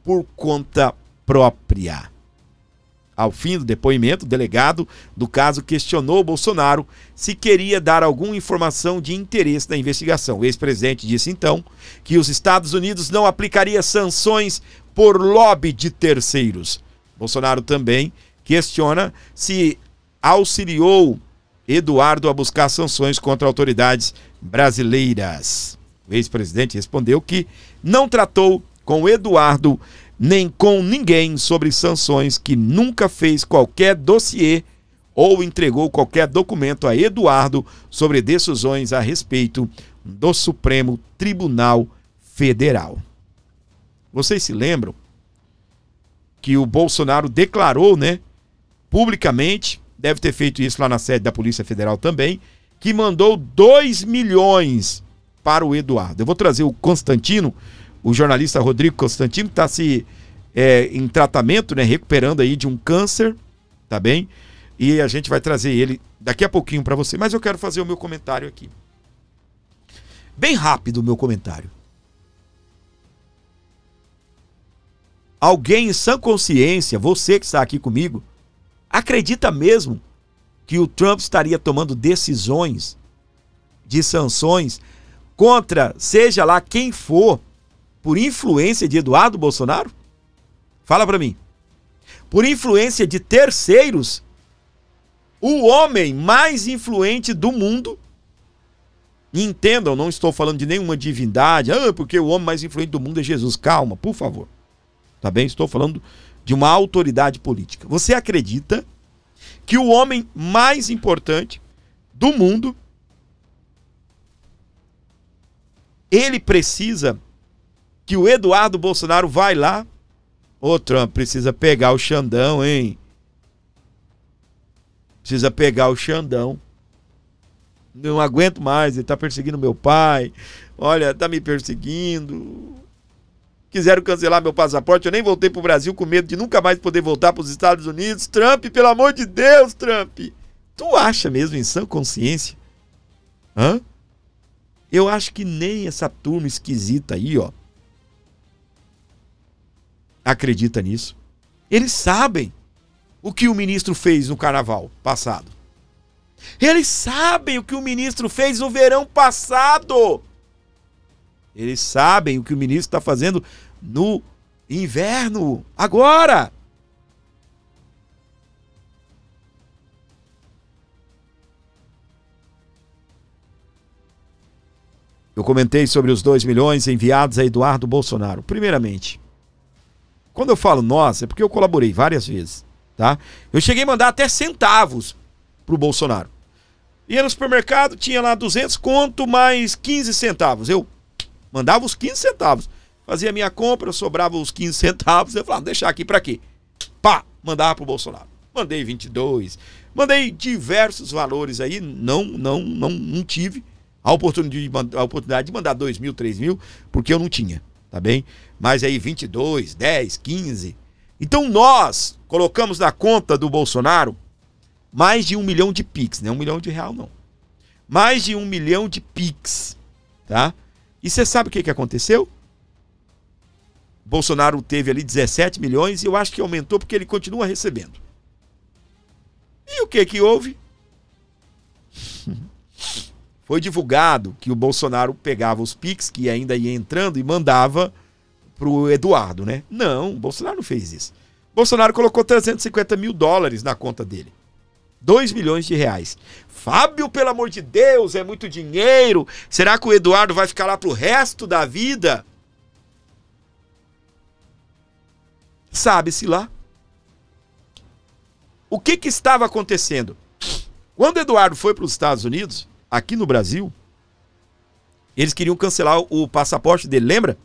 por conta própria. Ao fim do depoimento, o delegado do caso questionou Bolsonaro se queria dar alguma informação de interesse na investigação. O ex-presidente disse então que os Estados Unidos não aplicaria sanções por lobby de terceiros. Bolsonaro também questiona se auxiliou Eduardo a buscar sanções contra autoridades brasileiras. O ex-presidente respondeu que não tratou com Eduardo nem com ninguém sobre sanções que nunca fez qualquer dossiê ou entregou qualquer documento a Eduardo sobre decisões a respeito do Supremo Tribunal Federal. Vocês se lembram que o Bolsonaro declarou, né, publicamente, deve ter feito isso lá na sede da Polícia Federal também, que mandou 2 milhões para o Eduardo. Eu vou trazer o Constantino, o jornalista Rodrigo Constantino, que está em tratamento, né, recuperando aí de um câncer, tá bem? E a gente vai trazer ele daqui a pouquinho para você. Mas eu quero fazer o meu comentário aqui. Bem rápido o meu comentário. Alguém em sã consciência, você que está aqui comigo, acredita mesmo que o Trump estaria tomando decisões de sanções contra seja lá quem for, por influência de Eduardo Bolsonaro? Fala para mim. Por influência de terceiros, o homem mais influente do mundo, entendam, não estou falando de nenhuma divindade, porque o homem mais influente do mundo é Jesus. Calma, por favor. Tá bem? Estou falando de uma autoridade política. Você acredita que o homem mais importante do mundo, ele precisa que o Eduardo Bolsonaro vai lá? Ô, Trump, precisa pegar o Xandão, hein? Precisa pegar o Xandão. Não aguento mais, ele tá perseguindo meu pai. Olha, tá me perseguindo. Quiseram cancelar meu passaporte, eu nem voltei pro Brasil com medo de nunca mais poder voltar pros Estados Unidos. Trump, pelo amor de Deus, Trump. Tu acha mesmo em sã consciência? Hã? Eu acho que nem essa turma esquisita aí, ó, acredita nisso. Eles sabem o que o ministro fez no carnaval passado. Eles sabem o que o ministro fez no verão passado. Eles sabem o que o ministro está fazendo no inverno, agora. Eu comentei sobre os 2 milhões enviados a Eduardo Bolsonaro. Primeiramente, quando eu falo nós, é porque eu colaborei várias vezes, tá? Eu cheguei a mandar até centavos pro Bolsonaro. Ia no supermercado, tinha lá 200 conto mais 15 centavos. Eu mandava os 15 centavos. Fazia minha compra, sobrava os 15 centavos. Eu falava, deixar aqui pra quê? Pá, mandava pro Bolsonaro. Mandei 22. Mandei diversos valores aí. Não tive a oportunidade de mandar 2 mil, 3 mil, porque eu não tinha, tá bem? Mas aí 22, 10, 15. Então nós colocamos na conta do Bolsonaro mais de 1 milhão de Pix, não é 1 milhão de real, não. Mais de 1 milhão de Pix, tá? E você sabe o que aconteceu? Bolsonaro teve ali 17 milhões e eu acho que aumentou porque ele continua recebendo. E o que houve? Foi divulgado que o Bolsonaro pegava os Pix, que ainda ia entrando, e mandava pro Eduardo, né? Não, o Bolsonaro não fez isso. O Bolsonaro colocou 350 mil dólares na conta dele. 2 milhões de reais. Fábio, pelo amor de Deus, é muito dinheiro. Será que o Eduardo vai ficar lá pro resto da vida? Sabe-se lá. O que estava acontecendo? Quando o Eduardo foi para os Estados Unidos, aqui no Brasil, eles queriam cancelar o passaporte dele, lembra?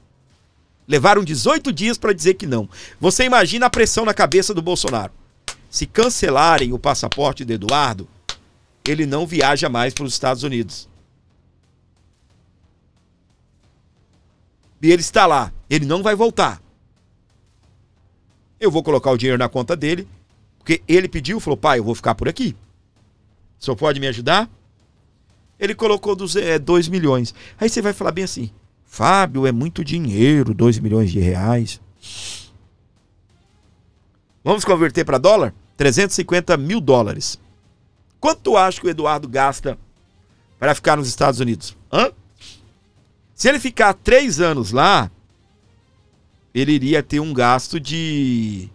Levaram 18 dias para dizer que não. Você imagina a pressão na cabeça do Bolsonaro. Se cancelarem o passaporte do Eduardo, ele não viaja mais para os Estados Unidos. E ele está lá, ele não vai voltar. Eu vou colocar o dinheiro na conta dele, porque ele pediu, falou, pai, eu vou ficar por aqui. O senhor pode me ajudar? Ele colocou 2 milhões. Aí você vai falar bem assim, Fábio, é muito dinheiro, 2 milhões de reais. Vamos converter para dólar? 350 mil dólares. Quanto tu acha que o Eduardo gasta para ficar nos Estados Unidos? Se ele ficar 3 anos lá, ele iria ter um gasto de...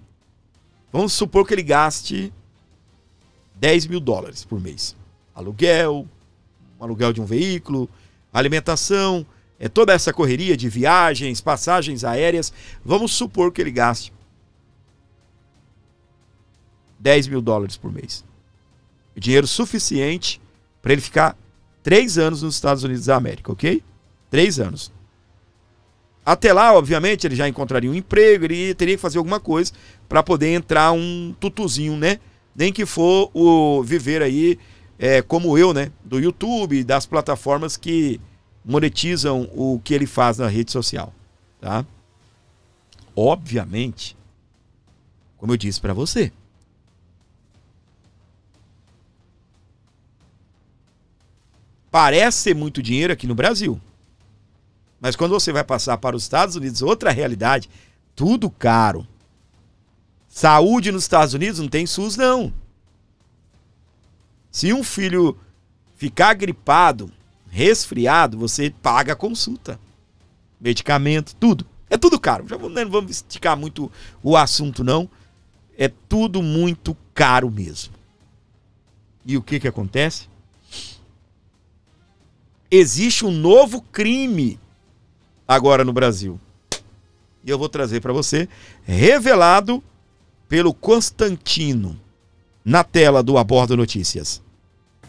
Vamos supor que ele gaste 10 mil dólares por mês. Aluguel, um aluguel de um veículo, alimentação, toda essa correria de viagens, passagens aéreas, vamos supor que ele gaste $10 mil por mês. Dinheiro suficiente para ele ficar 3 anos nos Estados Unidos da América, ok? 3 anos. Até lá, obviamente, ele já encontraria um emprego, ele teria que fazer alguma coisa para poder entrar um tutuzinho, né? Nem que for viver aí, como eu, né? Do YouTube, das plataformas que monetizam o que ele faz na rede social, tá? Obviamente, como eu disse para você, parece ser muito dinheiro aqui no Brasil. Mas quando você vai passar para os Estados Unidos, outra realidade, tudo caro. Saúde nos Estados Unidos não tem SUS, não. Se um filho ficar gripado, resfriado, você paga a consulta. Medicamento, tudo. É tudo caro. Já não vamos esticar muito o assunto, não. É tudo muito caro mesmo. E o que acontece? Existe um novo crime agora no Brasil. E eu vou trazer para você, revelado pelo Constantino, na tela do Abordo Notícias.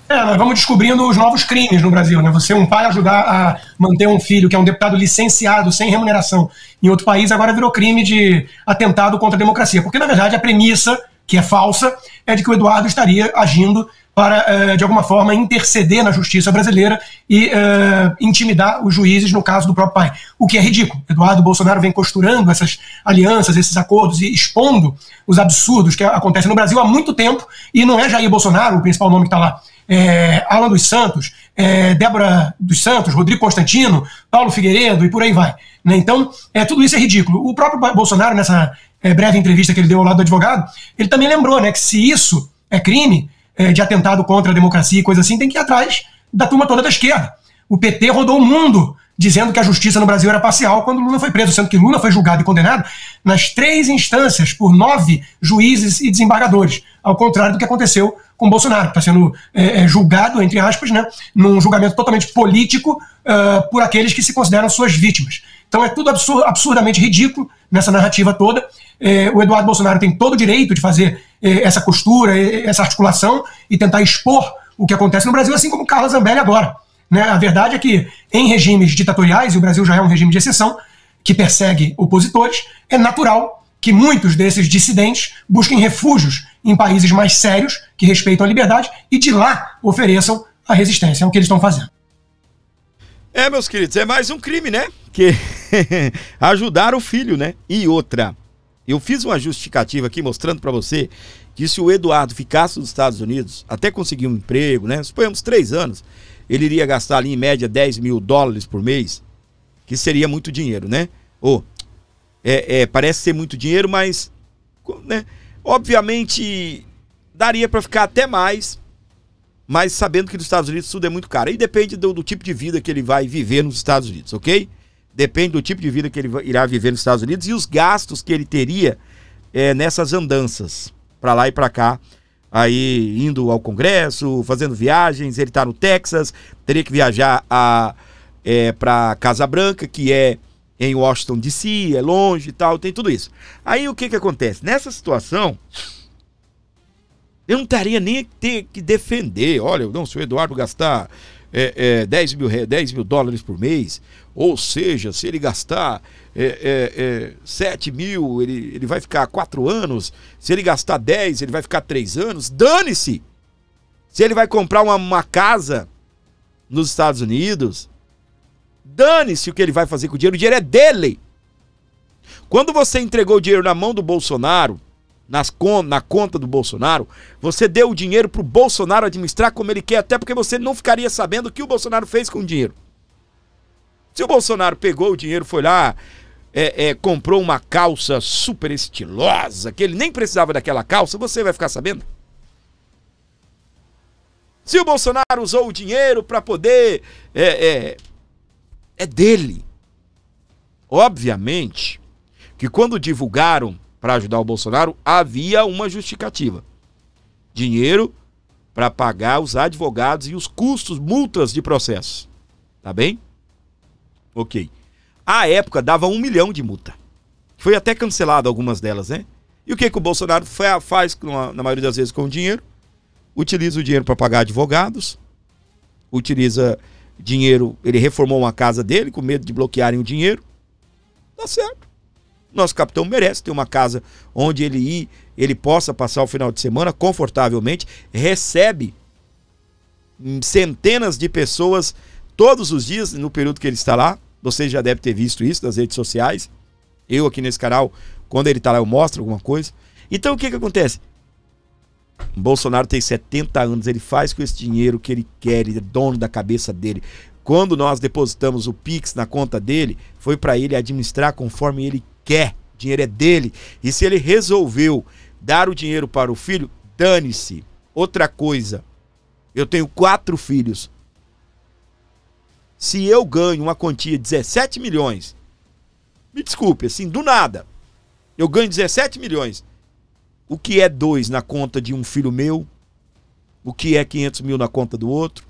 Nós vamos descobrindo os novos crimes no Brasil, né? Você, um pai, ajudar a manter um filho que é um deputado licenciado, sem remuneração, em outro país, agora virou crime de atentado contra a democracia. Porque, na verdade, a premissa, que é falsa, é de que o Eduardo estaria agindo para, de alguma forma, interceder na justiça brasileira e intimidar os juízes, no caso do próprio pai. O que é ridículo. Eduardo Bolsonaro vem costurando essas alianças, esses acordos e expondo os absurdos que acontecem no Brasil há muito tempo, e não é Jair Bolsonaro o principal nome que está lá. Alan dos Santos, Débora dos Santos, Rodrigo Constantino, Paulo Figueiredo e por aí vai. Né? Então, tudo isso é ridículo. O próprio Bolsonaro, nessa breve entrevista que ele deu ao lado do advogado, ele também lembrou, né, que se isso é crime de atentado contra a democracia e coisa assim, tem que ir atrás da turma toda da esquerda. O PT rodou o mundo dizendo que a justiça no Brasil era parcial quando Lula foi preso, sendo que Lula foi julgado e condenado nas 3 instâncias por 9 juízes e desembargadores, ao contrário do que aconteceu com Bolsonaro, que está sendo julgado, entre aspas, né, num julgamento totalmente político por aqueles que se consideram suas vítimas. Então é tudo absurdamente ridículo nessa narrativa toda. O Eduardo Bolsonaro tem todo o direito de fazer essa costura, essa articulação e tentar expor o que acontece no Brasil, assim como Carla Zambelli agora. Né? A verdade é que em regimes ditatoriais, e o Brasil já é um regime de exceção, que persegue opositores, é natural que muitos desses dissidentes busquem refúgios em países mais sérios, que respeitam a liberdade, e de lá ofereçam a resistência. É o que eles estão fazendo.
Meus queridos, é mais um crime, né? Que ajudar o filho, né? E outra, eu fiz uma justificativa aqui mostrando para você que se o Eduardo ficasse nos Estados Unidos, até conseguir um emprego, né? Suponhamos 3 anos, ele iria gastar ali em média $10 mil por mês, que seria muito dinheiro, né? Parece ser muito dinheiro, mas, né? Obviamente, daria para ficar até mais, mas sabendo que nos Estados Unidos tudo é muito caro. Aí depende do tipo de vida que ele vai viver nos Estados Unidos, ok? Depende do tipo de vida que ele irá viver nos Estados Unidos e os gastos que ele teria nessas andanças, para lá e para cá, aí indo ao Congresso, fazendo viagens. Ele está no Texas, teria que viajar para Casa Branca, que é em Washington DC, é longe e tal, tem tudo isso. Aí o que acontece? Nessa situação, eu não teria nem que ter que defender. Olha, não, se o Eduardo gastar $10 mil por mês, ou seja, se ele gastar 7 mil, ele vai ficar 4 anos, se ele gastar 10, ele vai ficar 3 anos, dane-se! Se ele vai comprar uma casa nos Estados Unidos, dane-se o que ele vai fazer com o dinheiro é dele! Quando você entregou o dinheiro na mão do Bolsonaro, na conta do Bolsonaro, você deu o dinheiro para o Bolsonaro administrar como ele quer, até porque você não ficaria sabendo o que o Bolsonaro fez com o dinheiro. Se o Bolsonaro pegou o dinheiro, foi lá, comprou uma calça super estilosa, que ele nem precisava daquela calça, você vai ficar sabendo? Se o Bolsonaro usou o dinheiro para poder... É dele. Obviamente que quando divulgaram para ajudar o Bolsonaro, havia uma justificativa. Dinheiro para pagar os advogados e os custos, multas de processo. Tá bem? Ok. À época dava 1 milhão de multa. Foi até cancelado algumas delas, né? E o que o Bolsonaro faz na maioria das vezes com o dinheiro? Utiliza o dinheiro para pagar advogados, utiliza dinheiro, ele reformou uma casa dele com medo de bloquearem o dinheiro. Tá certo. Nosso capitão merece ter uma casa onde ele possa passar o final de semana confortavelmente, recebe centenas de pessoas todos os dias no período que ele está lá. Você já deve ter visto isso nas redes sociais. Eu aqui nesse canal, quando ele está lá, eu mostro alguma coisa. Então o que acontece? O Bolsonaro tem 70 anos, ele faz com esse dinheiro o que ele quer, ele é dono da cabeça dele. Quando nós depositamos o Pix na conta dele, foi para ele administrar conforme ele quer. O dinheiro é dele. E se ele resolveu dar o dinheiro para o filho, dane-se. Outra coisa, eu tenho 4 filhos. Se eu ganho uma quantia de 17 milhões, me desculpe, assim, do nada, eu ganho 17 milhões. O que é 2 na conta de um filho meu? O que é 500 mil na conta do outro?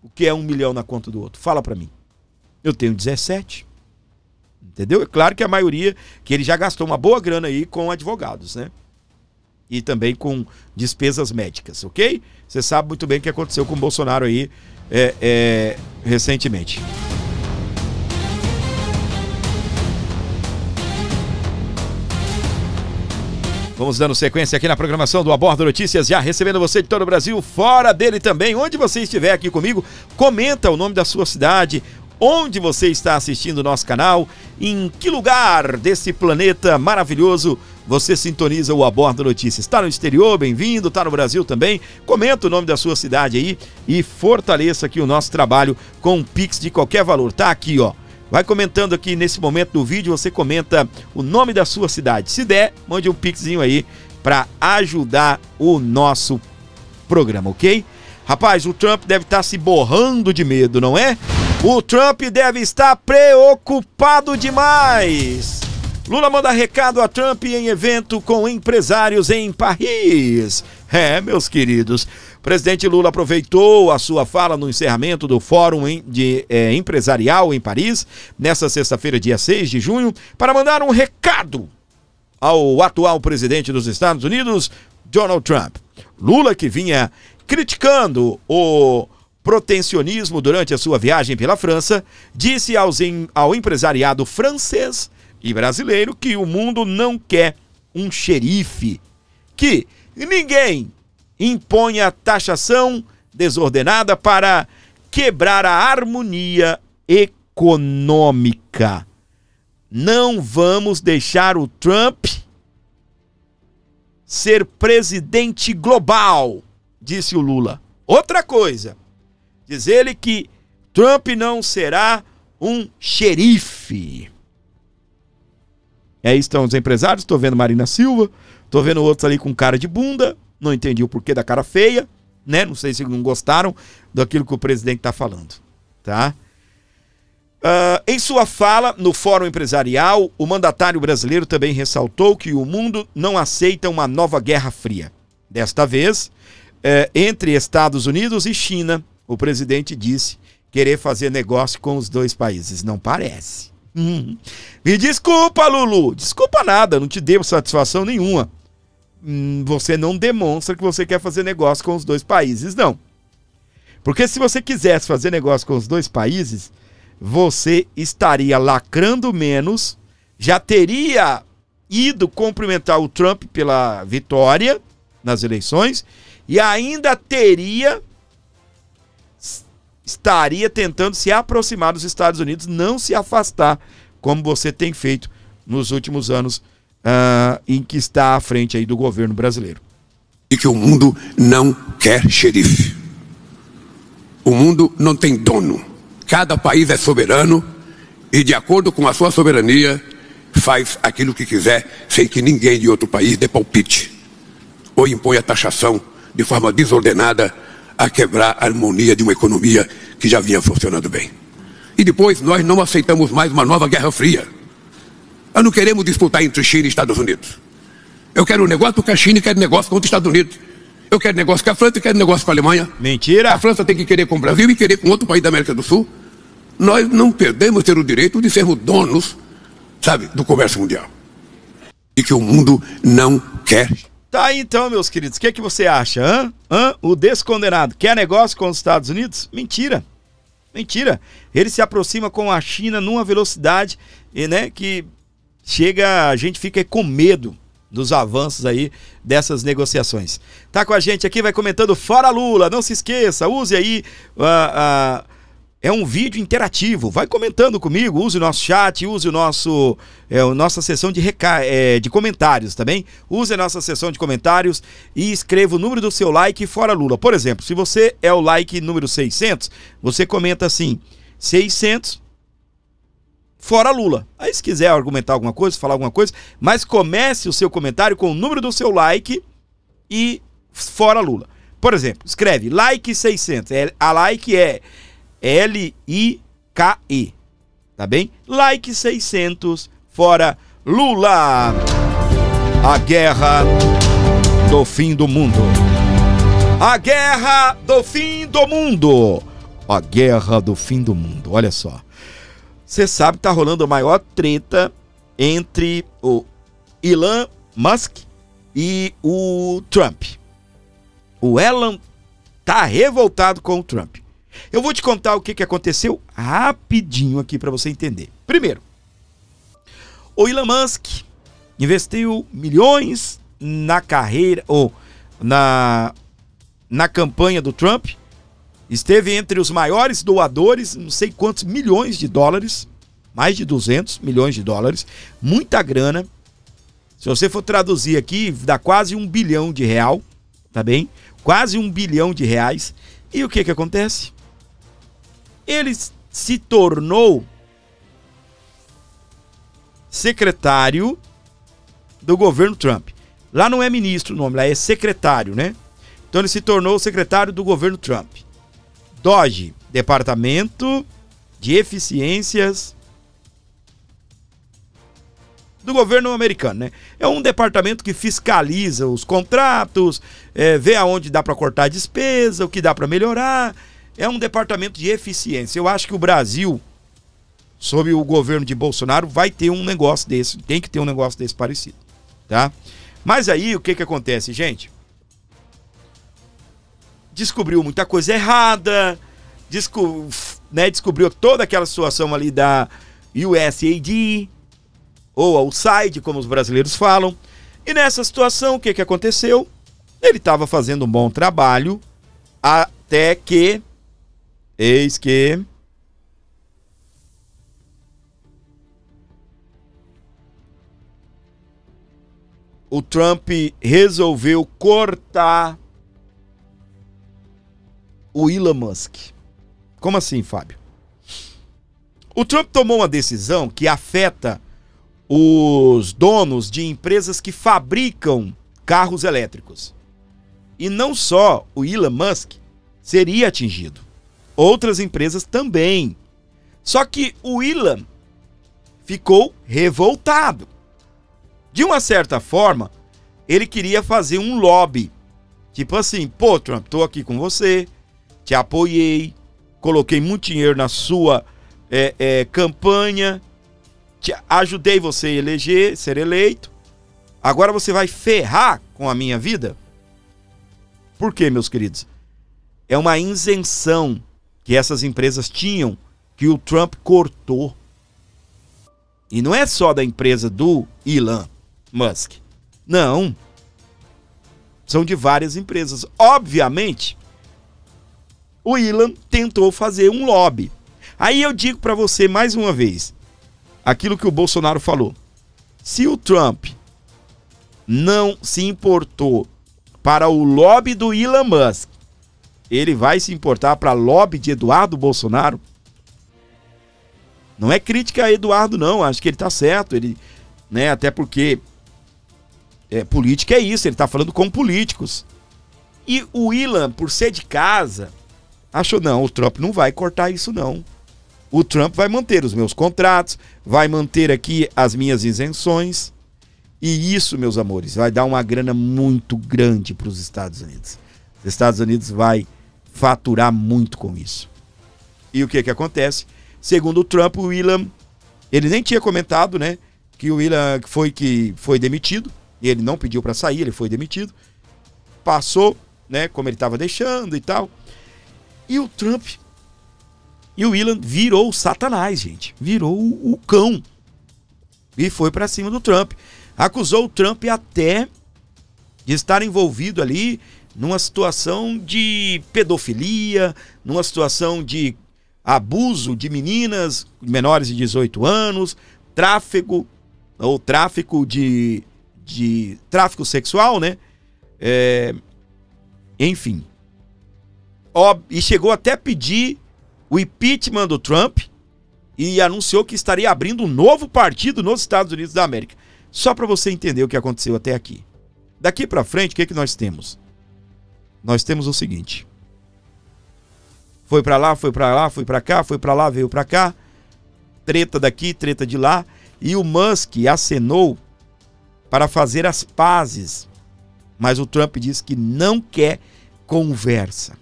O que é 1 milhão na conta do outro? Fala pra mim. Eu tenho 17. Entendeu? É claro que a maioria, que ele já gastou uma boa grana aí com advogados, né? E também com despesas médicas, ok? Você sabe muito bem o que aconteceu com o Bolsonaro aí recentemente. Vamos dando sequência aqui na programação do Abordo Notícias, já recebendo você de todo o Brasil, fora dele também. Onde você estiver aqui comigo, comenta o nome da sua cidade, onde você está assistindo o nosso canal, em que lugar desse planeta maravilhoso você sintoniza o Abordo Notícias. Está no exterior, bem-vindo, está no Brasil também, comenta o nome da sua cidade aí e fortaleça aqui o nosso trabalho com um Pix de qualquer valor. Tá aqui, ó. Vai comentando aqui nesse momento do vídeo, você comenta o nome da sua cidade. Se der, mande um pixinho aí para ajudar o nosso programa, ok? Rapaz, o Trump deve estar se borrando de medo, não é? O Trump deve estar preocupado demais. Lula manda recado a Trump em evento com empresários em Paris. Meus queridos, o presidente Lula aproveitou a sua fala no encerramento do Fórum Empresarial em Paris, nesta sexta-feira, dia 6 de junho, para mandar um recado ao atual presidente dos Estados Unidos, Donald Trump. Lula, que vinha criticando o protecionismo durante a sua viagem pela França, disse ao empresariado francês e brasileiro que o mundo não quer um xerife, que ninguém imponha taxação desordenada para quebrar a harmonia econômica. Não vamos deixar o Trump ser presidente global, disse o Lula. Outra coisa, diz ele que Trump não será um xerife. Aí estão os empresários, estou vendo Marina Silva, estou vendo outros ali com cara de bunda, não entendi o porquê da cara feia, né? Não sei se não gostaram daquilo que o presidente está falando, tá? Em sua fala no Fórum Empresarial, o mandatário brasileiro também ressaltou que o mundo não aceita uma nova Guerra Fria. Desta vez, entre Estados Unidos e China, o presidente disse querer fazer negócio com os dois países. Não parece. Me desculpa, Lulu. Desculpa nada, não te devo satisfação nenhuma. Você não demonstra que você quer fazer negócio com os dois países, não. Porque se você quisesse fazer negócio com os dois países, você estaria lacrando menos, já teria ido cumprimentar o Trump pela vitória nas eleições e ainda estaria tentando se aproximar dos Estados Unidos, não se afastar, como você tem feito nos últimos anos em que está à frente aí do governo brasileiro.
E que o mundo não quer xerife. O mundo não tem dono. Cada país é soberano e, de acordo com a sua soberania, faz aquilo que quiser, sem que ninguém de outro país dê palpite ou impõe a taxação de forma desordenada a quebrar a harmonia de uma economia que já vinha funcionando bem. E depois nós não aceitamos mais uma nova Guerra Fria. Nós não queremos disputar entre China e Estados Unidos. Eu quero um negócio com a China e quero negócio com os Estados Unidos. Eu quero negócio com a França e quero negócio com a Alemanha.
Mentira!
A França tem que querer com o Brasil e querer com outro país da América do Sul. nós não perdemos ter o direito de sermos donos, sabe, do comércio mundial. E que o mundo não quer.
Tá aí então, meus queridos, o que você acha? O descondenado quer negócio com os Estados Unidos? Mentira. Mentira. Ele se aproxima com a China numa velocidade, né, que chega, a gente fica com medo dos avanços aí dessas negociações. Tá com a gente aqui, vai comentando Fora Lula, não se esqueça, use aí, é um vídeo interativo, vai comentando comigo, use o nosso chat, use o nossa sessão de comentários, tá bem? Use a nossa sessão de comentários e escreva o número do seu like Fora Lula. Por exemplo, se você é o like número 600, você comenta assim, 600 Fora Lula. Aí se quiser argumentar alguma coisa, falar alguma coisa, mas comece o seu comentário com o número do seu like e Fora Lula. Por exemplo, escreve like 600, a like é L-I-K-E, tá bem? Like 600, Fora Lula. A guerra do fim do mundo. A guerra do fim do mundo. A guerra do fim do mundo, olha só. Você sabe que tá rolando a maior treta entre o Elon Musk e o Trump. O Elon tá revoltado com o Trump. Eu vou te contar o que aconteceu rapidinho aqui para você entender. Primeiro, o Elon Musk investiu milhões na carreira ou na campanha do Trump. Esteve entre os maiores doadores, não sei quantos milhões de dólares, mais de 200 milhões de dólares, muita grana. Se você for traduzir aqui, dá quase R$1 bilhão, tá bem? Quase R$1 bilhão. E o que acontece? Ele se tornou secretário do governo Trump. Lá não é ministro o nome, lá é secretário, né? Então ele se tornou secretário do governo Trump. DOGE, Departamento de Eficiências do governo americano, né? É um departamento que fiscaliza os contratos, vê aonde dá para cortar a despesa, o que dá para melhorar. É um departamento de eficiência. Eu acho que o Brasil, sob o governo de Bolsonaro, vai ter um negócio desse, tem que ter um negócio desse parecido, tá? Mas aí, o que acontece, gente? Descobriu muita coisa errada, descobriu toda aquela situação ali da USAID, ou USAID, como os brasileiros falam. E nessa situação, o que aconteceu? Ele estava fazendo um bom trabalho, até que, eis que, o Trump resolveu cortar o Elon Musk. Como assim, Fábio? O Trump tomou uma decisão que afeta os donos de empresas que fabricam carros elétricos. E não só o Elon Musk seria atingido. Outras empresas também. Só que o Elon ficou revoltado. De uma certa forma, ele queria fazer um lobby. Tipo assim, pô, Trump, tô aqui com você, te apoiei, coloquei muito dinheiro na sua campanha, ajudei você a eleger, ser eleito. Agora você vai ferrar com a minha vida? Por quê, meus queridos? É uma isenção que essas empresas tinham, que o Trump cortou. E não é só da empresa do Elon Musk. Não. São de várias empresas. Obviamente, o Elon tentou fazer um lobby. Aí eu digo para você mais uma vez, aquilo que o Bolsonaro falou. Se o Trump não se importou para o lobby do Elon Musk, ele vai se importar para o lobby de Eduardo Bolsonaro? Não é crítica a Eduardo, não. Acho que ele tá certo. Ele, né, até porque política é isso. Ele tá falando com políticos. E o Elon, por ser de casa, achou, não, o Trump não vai cortar isso, não. O Trump vai manter os meus contratos, vai manter aqui as minhas isenções. E isso, meus amores, vai dar uma grana muito grande para os Estados Unidos. Os Estados Unidos vai faturar muito com isso. E o que acontece? Segundo o Trump, o William, ele nem tinha comentado, né, que o William foi demitido, e ele não pediu para sair, ele foi demitido. Passou, né, como ele estava deixando e tal. E o Trump e o William virou o Satanás, gente. Virou o cão. E foi para cima do Trump. Acusou o Trump até de estar envolvido ali numa situação de pedofilia, numa situação de abuso de meninas menores de 18 anos, tráfico sexual, né? Enfim. E chegou até a pedir o impeachment do Trump e anunciou que estaria abrindo um novo partido nos Estados Unidos da América. Só para você entender o que aconteceu até aqui. Daqui para frente, o que nós temos? Nós temos o seguinte. Foi para lá, foi para lá, foi para cá, foi para lá, veio para cá. Treta daqui, treta de lá. E o Musk acenou para fazer as pazes. Mas o Trump disse que não quer conversa.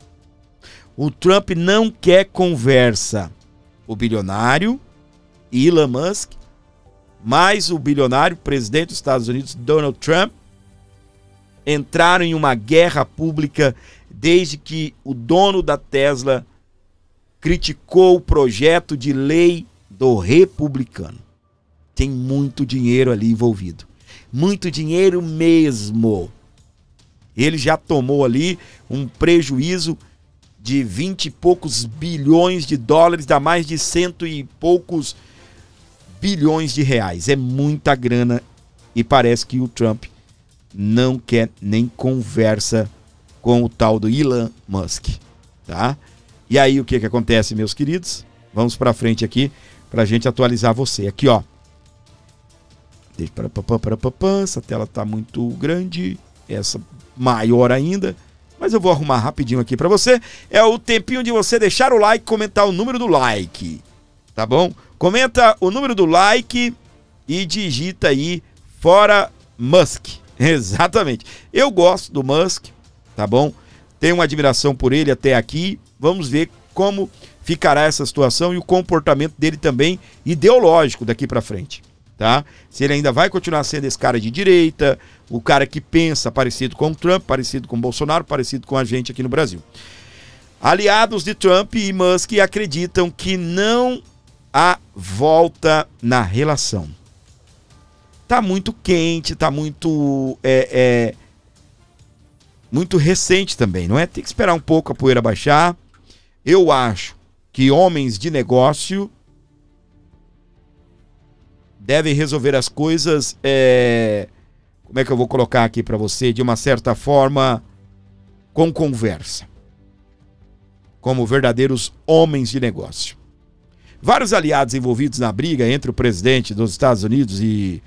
O Trump não quer conversa. O bilionário Elon Musk, mais o bilionário presidente dos Estados Unidos, Donald Trump, entraram em uma guerra pública desde que o dono da Tesla criticou o projeto de lei do republicano. Tem muito dinheiro ali envolvido. Muito dinheiro mesmo. Ele já tomou ali um prejuízo de 20 e poucos bilhões de dólares, dá mais de 100 e poucos bilhões de reais. É muita grana e parece que o Trump não quer nem conversa com o tal do Elon Musk, tá? E aí o que acontece, meus queridos? Vamos para frente aqui pra gente atualizar você. Aqui, ó. Essa tela tá muito grande, essa maior ainda. Mas eu vou arrumar rapidinho aqui pra você. É o tempinho de você deixar o like, comentar o número do like. Tá bom? Comenta o número do like e digita aí fora Musk. Exatamente. Eu gosto do Musk, tá bom? Tenho uma admiração por ele até aqui. Vamos ver como ficará essa situação e o comportamento dele também ideológico daqui pra frente. Tá? Se ele ainda vai continuar sendo esse cara de direita, o cara que pensa parecido com o Trump, parecido com o Bolsonaro, parecido com a gente aqui no Brasil. Aliados de Trump e Musk acreditam que não há volta na relação. Tá muito quente, tá muito muito recente também, não é? Tem que esperar um pouco a poeira baixar. Eu acho que homens de negócio devem resolver as coisas, como é que eu vou colocar aqui para você, de uma certa forma, com conversa. Como verdadeiros homens de negócio. Vários aliados envolvidos na briga entre o presidente dos Estados Unidos e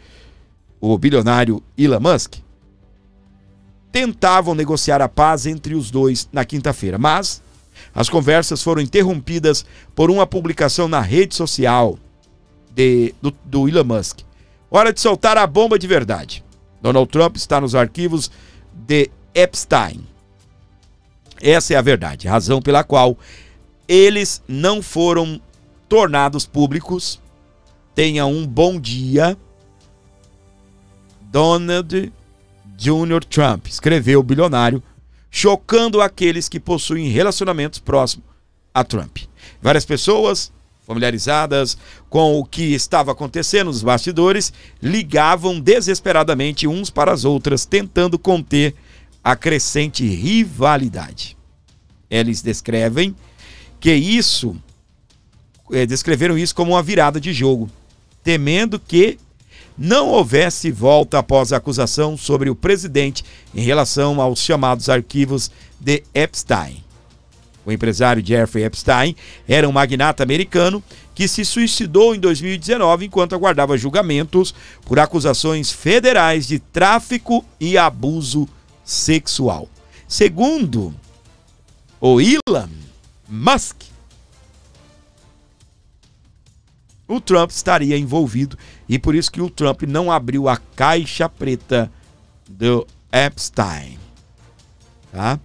o bilionário Elon Musk tentavam negociar a paz entre os dois na quinta-feira, mas as conversas foram interrompidas por uma publicação na rede social do Elon Musk. Hora de soltar a bomba de verdade. Donald Trump está nos arquivos de Epstein. Essa é a verdade, a razão pela qual eles não foram tornados públicos. Tenha um bom dia. Donald Jr. Trump, escreveu o bilionário, chocando aqueles que possuem relacionamentos próximos a Trump. Várias pessoas familiarizadas com o que estava acontecendo nos bastidores, ligavam desesperadamente uns para as outras, tentando conter a crescente rivalidade. Eles descreveram isso como uma virada de jogo, temendo que não houvesse volta após a acusação sobre o presidente em relação aos chamados arquivos de Epstein. O empresário Jeffrey Epstein era um magnata americano que se suicidou em 2019 enquanto aguardava julgamentos por acusações federais de tráfico e abuso sexual. Segundo o Elon Musk, o Trump estaria envolvido e por isso que o Trump não abriu a caixa preta do Epstein. Tá?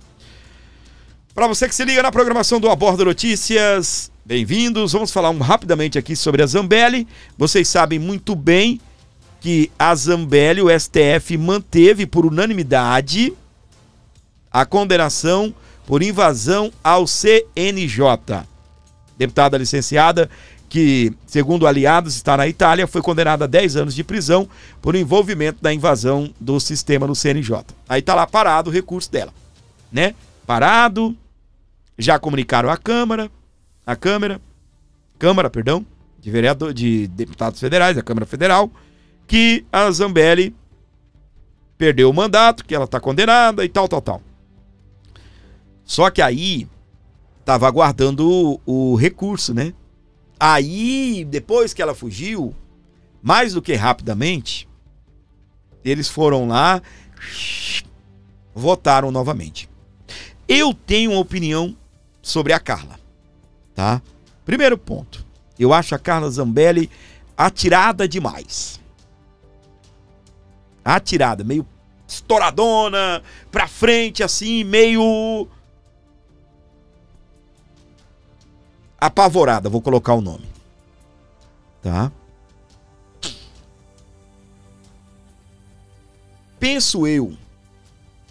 Para você que se liga na programação do Aborda Notícias, bem-vindos. Vamos falar rapidamente aqui sobre a Zambelli. Vocês sabem muito bem que a Zambelli, o STF, manteve por unanimidade a condenação por invasão ao CNJ. Deputada licenciada, que, segundo aliados, está na Itália, foi condenada a 10 anos de prisão por envolvimento da invasão do sistema no CNJ. Aí tá lá parado o recurso dela, né? Parado, já comunicaram à Câmara, de deputados federais, a Câmara Federal, que a Zambelli perdeu o mandato, que ela está condenada e tal. Só que aí estava aguardando o recurso, né? Aí, depois que ela fugiu, mais do que rapidamente, eles foram lá, votaram novamente. Eu tenho uma opinião sobre a Carla, tá? Primeiro ponto, eu acho a Carla Zambelli atirada demais. Atirada, meio estouradona, pra frente assim, meio apavorada, vou colocar o nome, tá? Penso eu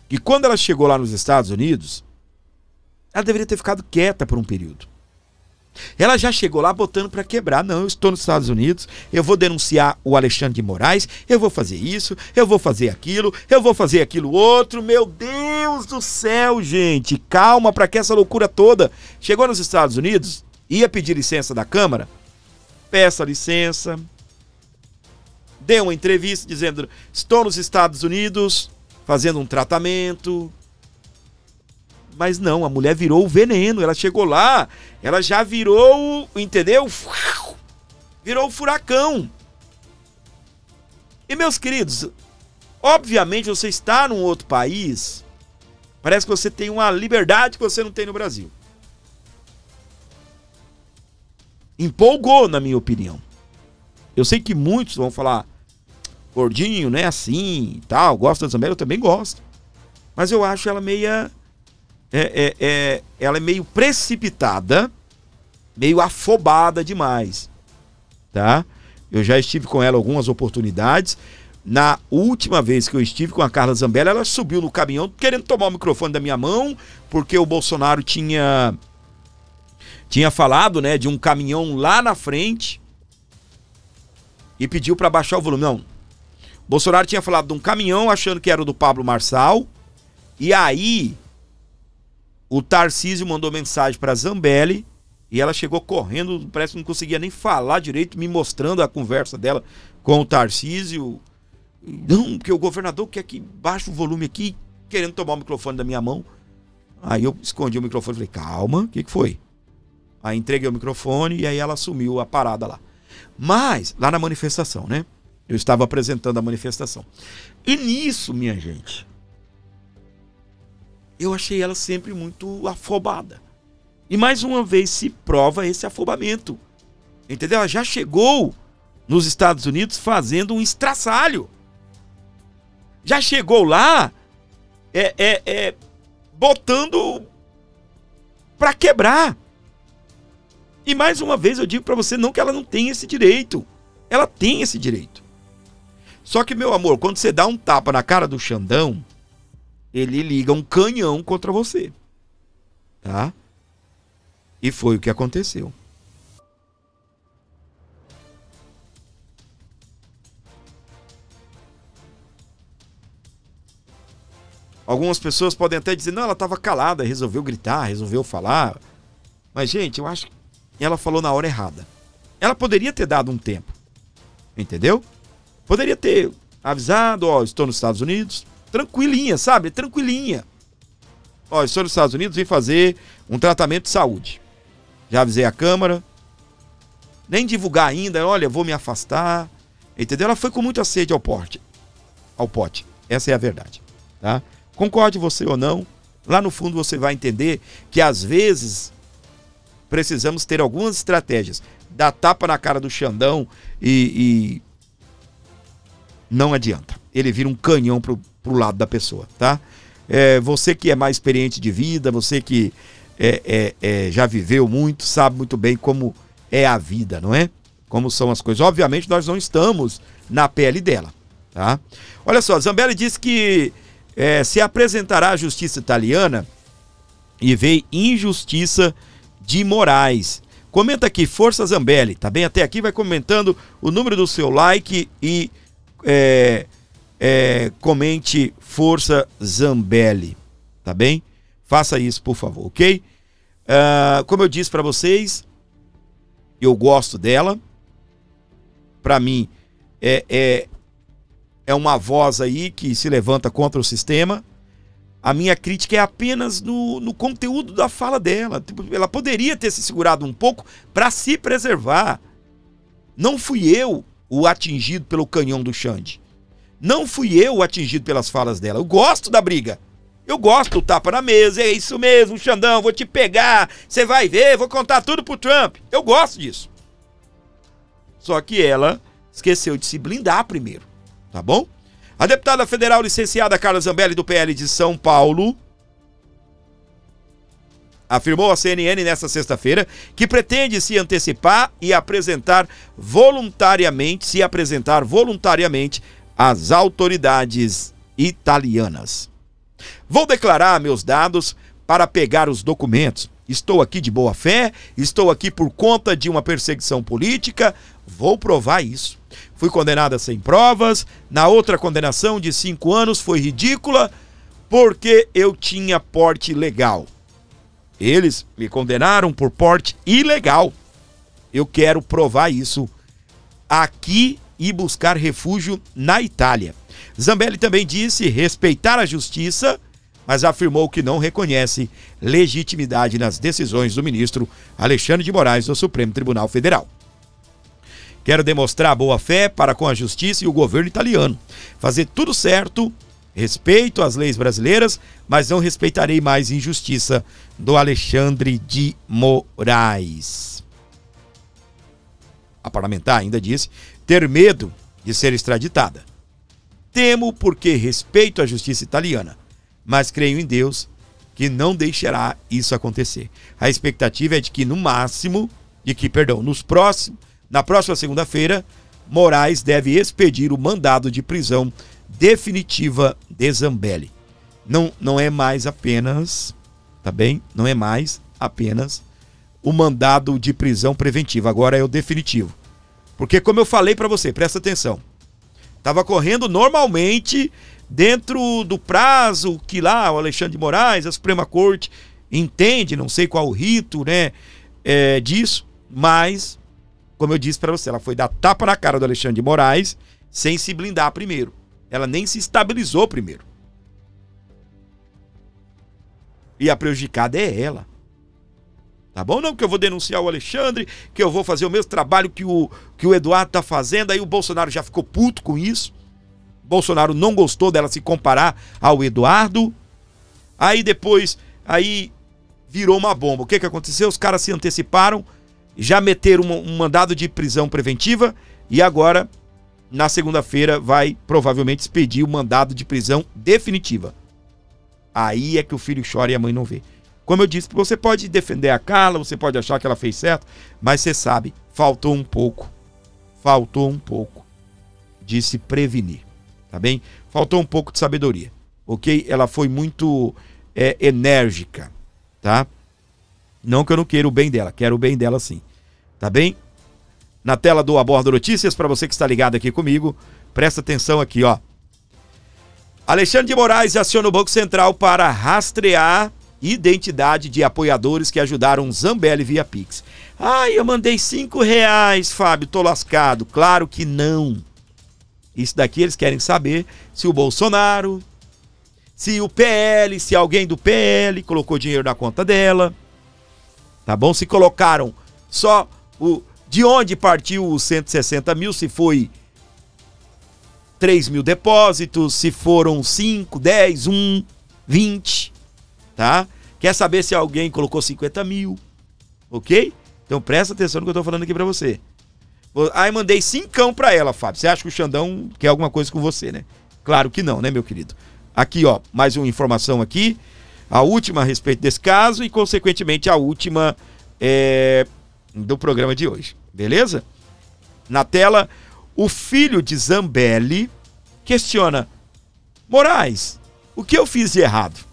que quando ela chegou lá nos Estados Unidos, ela deveria ter ficado quieta por um período. Ela já chegou lá botando para quebrar. Não, eu estou nos Estados Unidos, eu vou denunciar o Alexandre de Moraes, eu vou fazer isso, eu vou fazer aquilo, eu vou fazer aquilo outro. Meu Deus do céu, gente, calma, para que essa loucura toda? Chegou nos Estados Unidos, ia pedir licença da Câmara, peça licença, dê uma entrevista dizendo: estou nos Estados Unidos fazendo um tratamento. Mas não, a mulher virou o veneno. Ela chegou lá, ela já virou, entendeu? Virou o furacão. E, meus queridos, obviamente você está num outro país, parece que você tem uma liberdade que você não tem no Brasil. Empolgou, na minha opinião. Eu sei que muitos vão falar: gordinho, né, assim e tal, gosto da Zambelli, eu também gosto. Mas eu acho ela meia... ela é meio precipitada, meio afobada demais, tá? Eu já estive com ela algumas oportunidades. Na última vez que eu estive com a Carla Zambelli, ela subiu no caminhão querendo tomar o microfone da minha mão, porque o Bolsonaro tinha falado, né, de um caminhão lá na frente e pediu para baixar o volume. Não, o Bolsonaro tinha falado de um caminhão achando que era o do Pablo Marçal, e aí o Tarcísio mandou mensagem para Zambelli e ela chegou correndo, parece que não conseguia nem falar direito, me mostrando a conversa dela com o Tarcísio. Não, porque o governador quer que baixe o volume aqui, querendo tomar o microfone da minha mão. Aí eu escondi o microfone e falei: calma, o que foi? Aí entreguei o microfone e aí ela assumiu a parada lá. Mas, lá na manifestação, né? Eu estava apresentando a manifestação. E nisso, minha gente, eu achei ela sempre muito afobada. E mais uma vez se prova esse afobamento. Entendeu? Ela já chegou nos Estados Unidos fazendo um estraçalho. Já chegou lá botando pra quebrar. E mais uma vez eu digo pra você, não que ela não tenha esse direito. Ela tem esse direito. Só que, meu amor, quando você dá um tapa na cara do Xandão, ele liga um canhão contra você, tá? E foi o que aconteceu. Algumas pessoas podem até dizer: não, ela estava calada, resolveu gritar, resolveu falar. Mas, gente, eu acho que ela falou na hora errada. Ela poderia ter dado um tempo, entendeu? Poderia ter avisado: ó, estou nos Estados Unidos. Tranquilinha, sabe? Tranquilinha. Ó, estou nos Estados Unidos, vim fazer um tratamento de saúde. Já avisei a Câmara. Nem divulgar ainda, olha, vou me afastar. Entendeu? Ela foi com muita sede ao pote. Essa é a verdade, tá? Concorde você ou não, lá no fundo você vai entender que às vezes precisamos ter algumas estratégias. Dar tapa na cara do Xandão e não adianta. Ele vira um canhão pro lado da pessoa, tá? Você que é mais experiente de vida, você que já viveu muito, sabe muito bem como é a vida, não é? Como são as coisas. Obviamente nós não estamos na pele dela, tá? Olha só, Zambelli disse que se apresentará à justiça italiana e vê injustiça de Moraes. Comenta aqui, Força Zambelli, tá bem? Até aqui vai comentando o número do seu like e comente Força Zambelli, tá bem? Faça isso, por favor, ok? Como eu disse para vocês, eu gosto dela. Para mim, é uma voz aí que se levanta contra o sistema. A minha crítica é apenas no conteúdo da fala dela. Ela poderia ter se segurado um pouco para se preservar. Não fui eu o atingido pelo canhão do Xande. Não fui eu o atingido pelas falas dela. Eu gosto da briga. Eu gosto do tapa na mesa. É isso mesmo, Xandão, vou te pegar. Você vai ver, vou contar tudo pro Trump. Eu gosto disso. Só que ela esqueceu de se blindar primeiro. Tá bom? A deputada federal licenciada Carla Zambelli, do PL de São Paulo, afirmou à CNN nesta sexta-feira que pretende se antecipar e apresentar voluntariamente às autoridades italianas. Vou declarar meus dados para pegar os documentos. Estou aqui de boa fé, estou aqui por conta de uma perseguição política, vou provar isso. Fui condenada sem provas, na outra condenação de 5 anos foi ridícula, porque eu tinha porte legal. Eles me condenaram por porte ilegal. Eu quero provar isso aqui e buscar refúgio na Itália. Zambelli também disse respeitar a justiça, mas afirmou que não reconhece legitimidade nas decisões do ministro Alexandre de Moraes do Supremo Tribunal Federal. Quero demonstrar boa-fé para com a justiça e o governo italiano. Fazer tudo certo, respeito às leis brasileiras, mas não respeitarei mais injustiça do Alexandre de Moraes. A parlamentar ainda disse ter medo de ser extraditada. Temo porque respeito a justiça italiana, mas creio em Deus que não deixará isso acontecer. A expectativa é de que na próxima segunda-feira, Moraes deve expedir o mandado de prisão definitiva de Zambelli. Não é mais apenas, tá bem? Não é mais apenas o mandado de prisão preventiva, agora é o definitivo. Porque como eu falei para você, presta atenção, estava correndo normalmente dentro do prazo que lá o Alexandre de Moraes, a Suprema Corte, entende, não sei qual o rito, né, disso, mas, como eu disse para você, ela foi dar tapa na cara do Alexandre de Moraes sem se blindar primeiro. Ela nem se estabilizou primeiro. E a prejudicada é ela. Tá bom? Não que eu vou denunciar o Alexandre, que eu vou fazer o mesmo trabalho que o Eduardo tá fazendo, aí o Bolsonaro já ficou puto com isso. Bolsonaro não gostou dela se comparar ao Eduardo. Aí depois, virou uma bomba. O que aconteceu? Os caras se anteciparam, já meteram um mandado de prisão preventiva e agora, na segunda-feira, vai provavelmente expedir o mandado de prisão definitiva. Aí é que o filho chora e a mãe não vê. Como eu disse, você pode defender a Carla, você pode achar que ela fez certo, mas você sabe, faltou um pouco de se prevenir, tá bem? Faltou um pouco de sabedoria, ok? Ela foi muito enérgica, tá? Não que eu não queira o bem dela, quero o bem dela sim, tá bem? Na tela do Abordo Notícias, para você que está ligado aqui comigo, presta atenção aqui, ó. Alexandre de Moraes aciona o Banco Central para rastrear identidade de apoiadores que ajudaram Zambelli via Pix. Ai, eu mandei R$5, Fábio, tô lascado. Claro que não. Isso daqui eles querem saber se o Bolsonaro, se o PL, se alguém do PL colocou dinheiro na conta dela. Tá bom? Se colocaram só de onde partiu os 160 mil, se foi 3 mil depósitos, se foram 5, 10, 1, 20, tá? Quer saber se alguém colocou 50 mil, ok? Então presta atenção no que eu tô falando aqui pra você. Aí mandei 5 pra ela, Fábio. Você acha que o Xandão quer alguma coisa com você, né? Claro que não, né, meu querido? Aqui, ó, mais uma informação aqui. A última a respeito desse caso e, consequentemente, a última do programa de hoje. Beleza? Na tela, o filho de Zambelli questiona: Moraes, o que eu fiz de errado?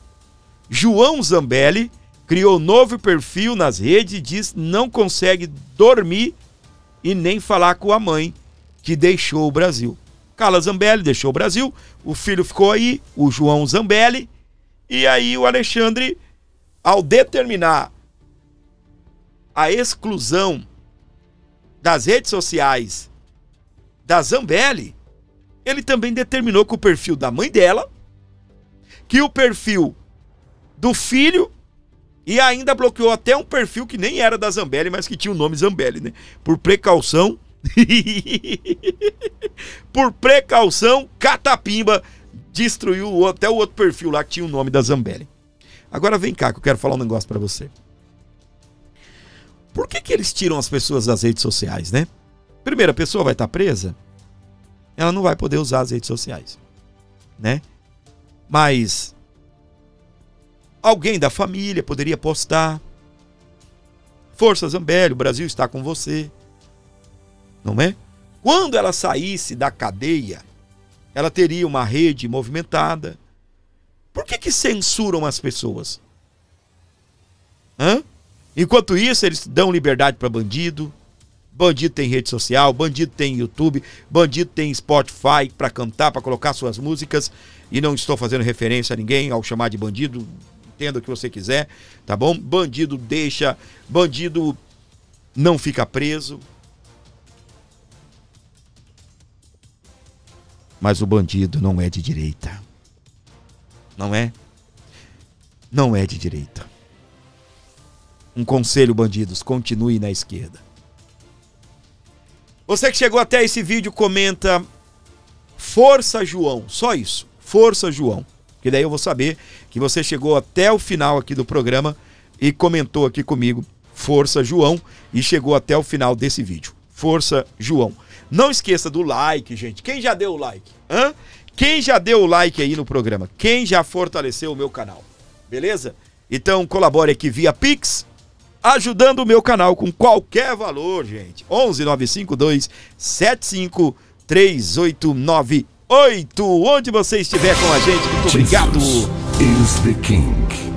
João Zambelli criou novo perfil nas redes e diz que não consegue dormir e nem falar com a mãe que deixou o Brasil. Carla Zambelli deixou o Brasil, o filho ficou aí, o João Zambelli, e aí o Alexandre, ao determinar a exclusão das redes sociais da Zambelli, ele também determinou que o perfil da mãe dela, que o perfil do filho, e ainda bloqueou até um perfil que nem era da Zambelli, mas que tinha o nome Zambelli, né? Por precaução, por precaução, catapimba, destruiu até o outro perfil lá que tinha o nome da Zambelli. Agora vem cá que eu quero falar um negócio pra você. Por que eles tiram as pessoas das redes sociais, né? Primeiro, a pessoa vai estar presa, ela não vai poder usar as redes sociais, né? Mas alguém da família poderia postar: Força Zambelli, o Brasil está com você. Não é? Quando ela saísse da cadeia, ela teria uma rede movimentada. Por que censuram as pessoas? Enquanto isso, eles dão liberdade para bandido. Bandido tem rede social, bandido tem YouTube, bandido tem Spotify para cantar, para colocar suas músicas. E não estou fazendo referência a ninguém ao chamar de bandido. Entenda o que você quiser, tá bom? Bandido deixa, bandido não fica preso. Mas o bandido não é de direita. Não é? Não é de direita. Um conselho, bandidos, continue na esquerda. Você que chegou até esse vídeo, comenta Força João, só isso, Força João. Que daí eu vou saber que você chegou até o final aqui do programa e comentou aqui comigo Força João e chegou até o final desse vídeo. Força João. Não esqueça do like, gente. Quem já deu o like? Quem já deu o like aí no programa? Quem já fortaleceu o meu canal? Beleza? Então colabore aqui via Pix, ajudando o meu canal com qualquer valor, gente. 11 952 75 3898. Onde você estiver com a gente, muito obrigado.
Jesus is the King.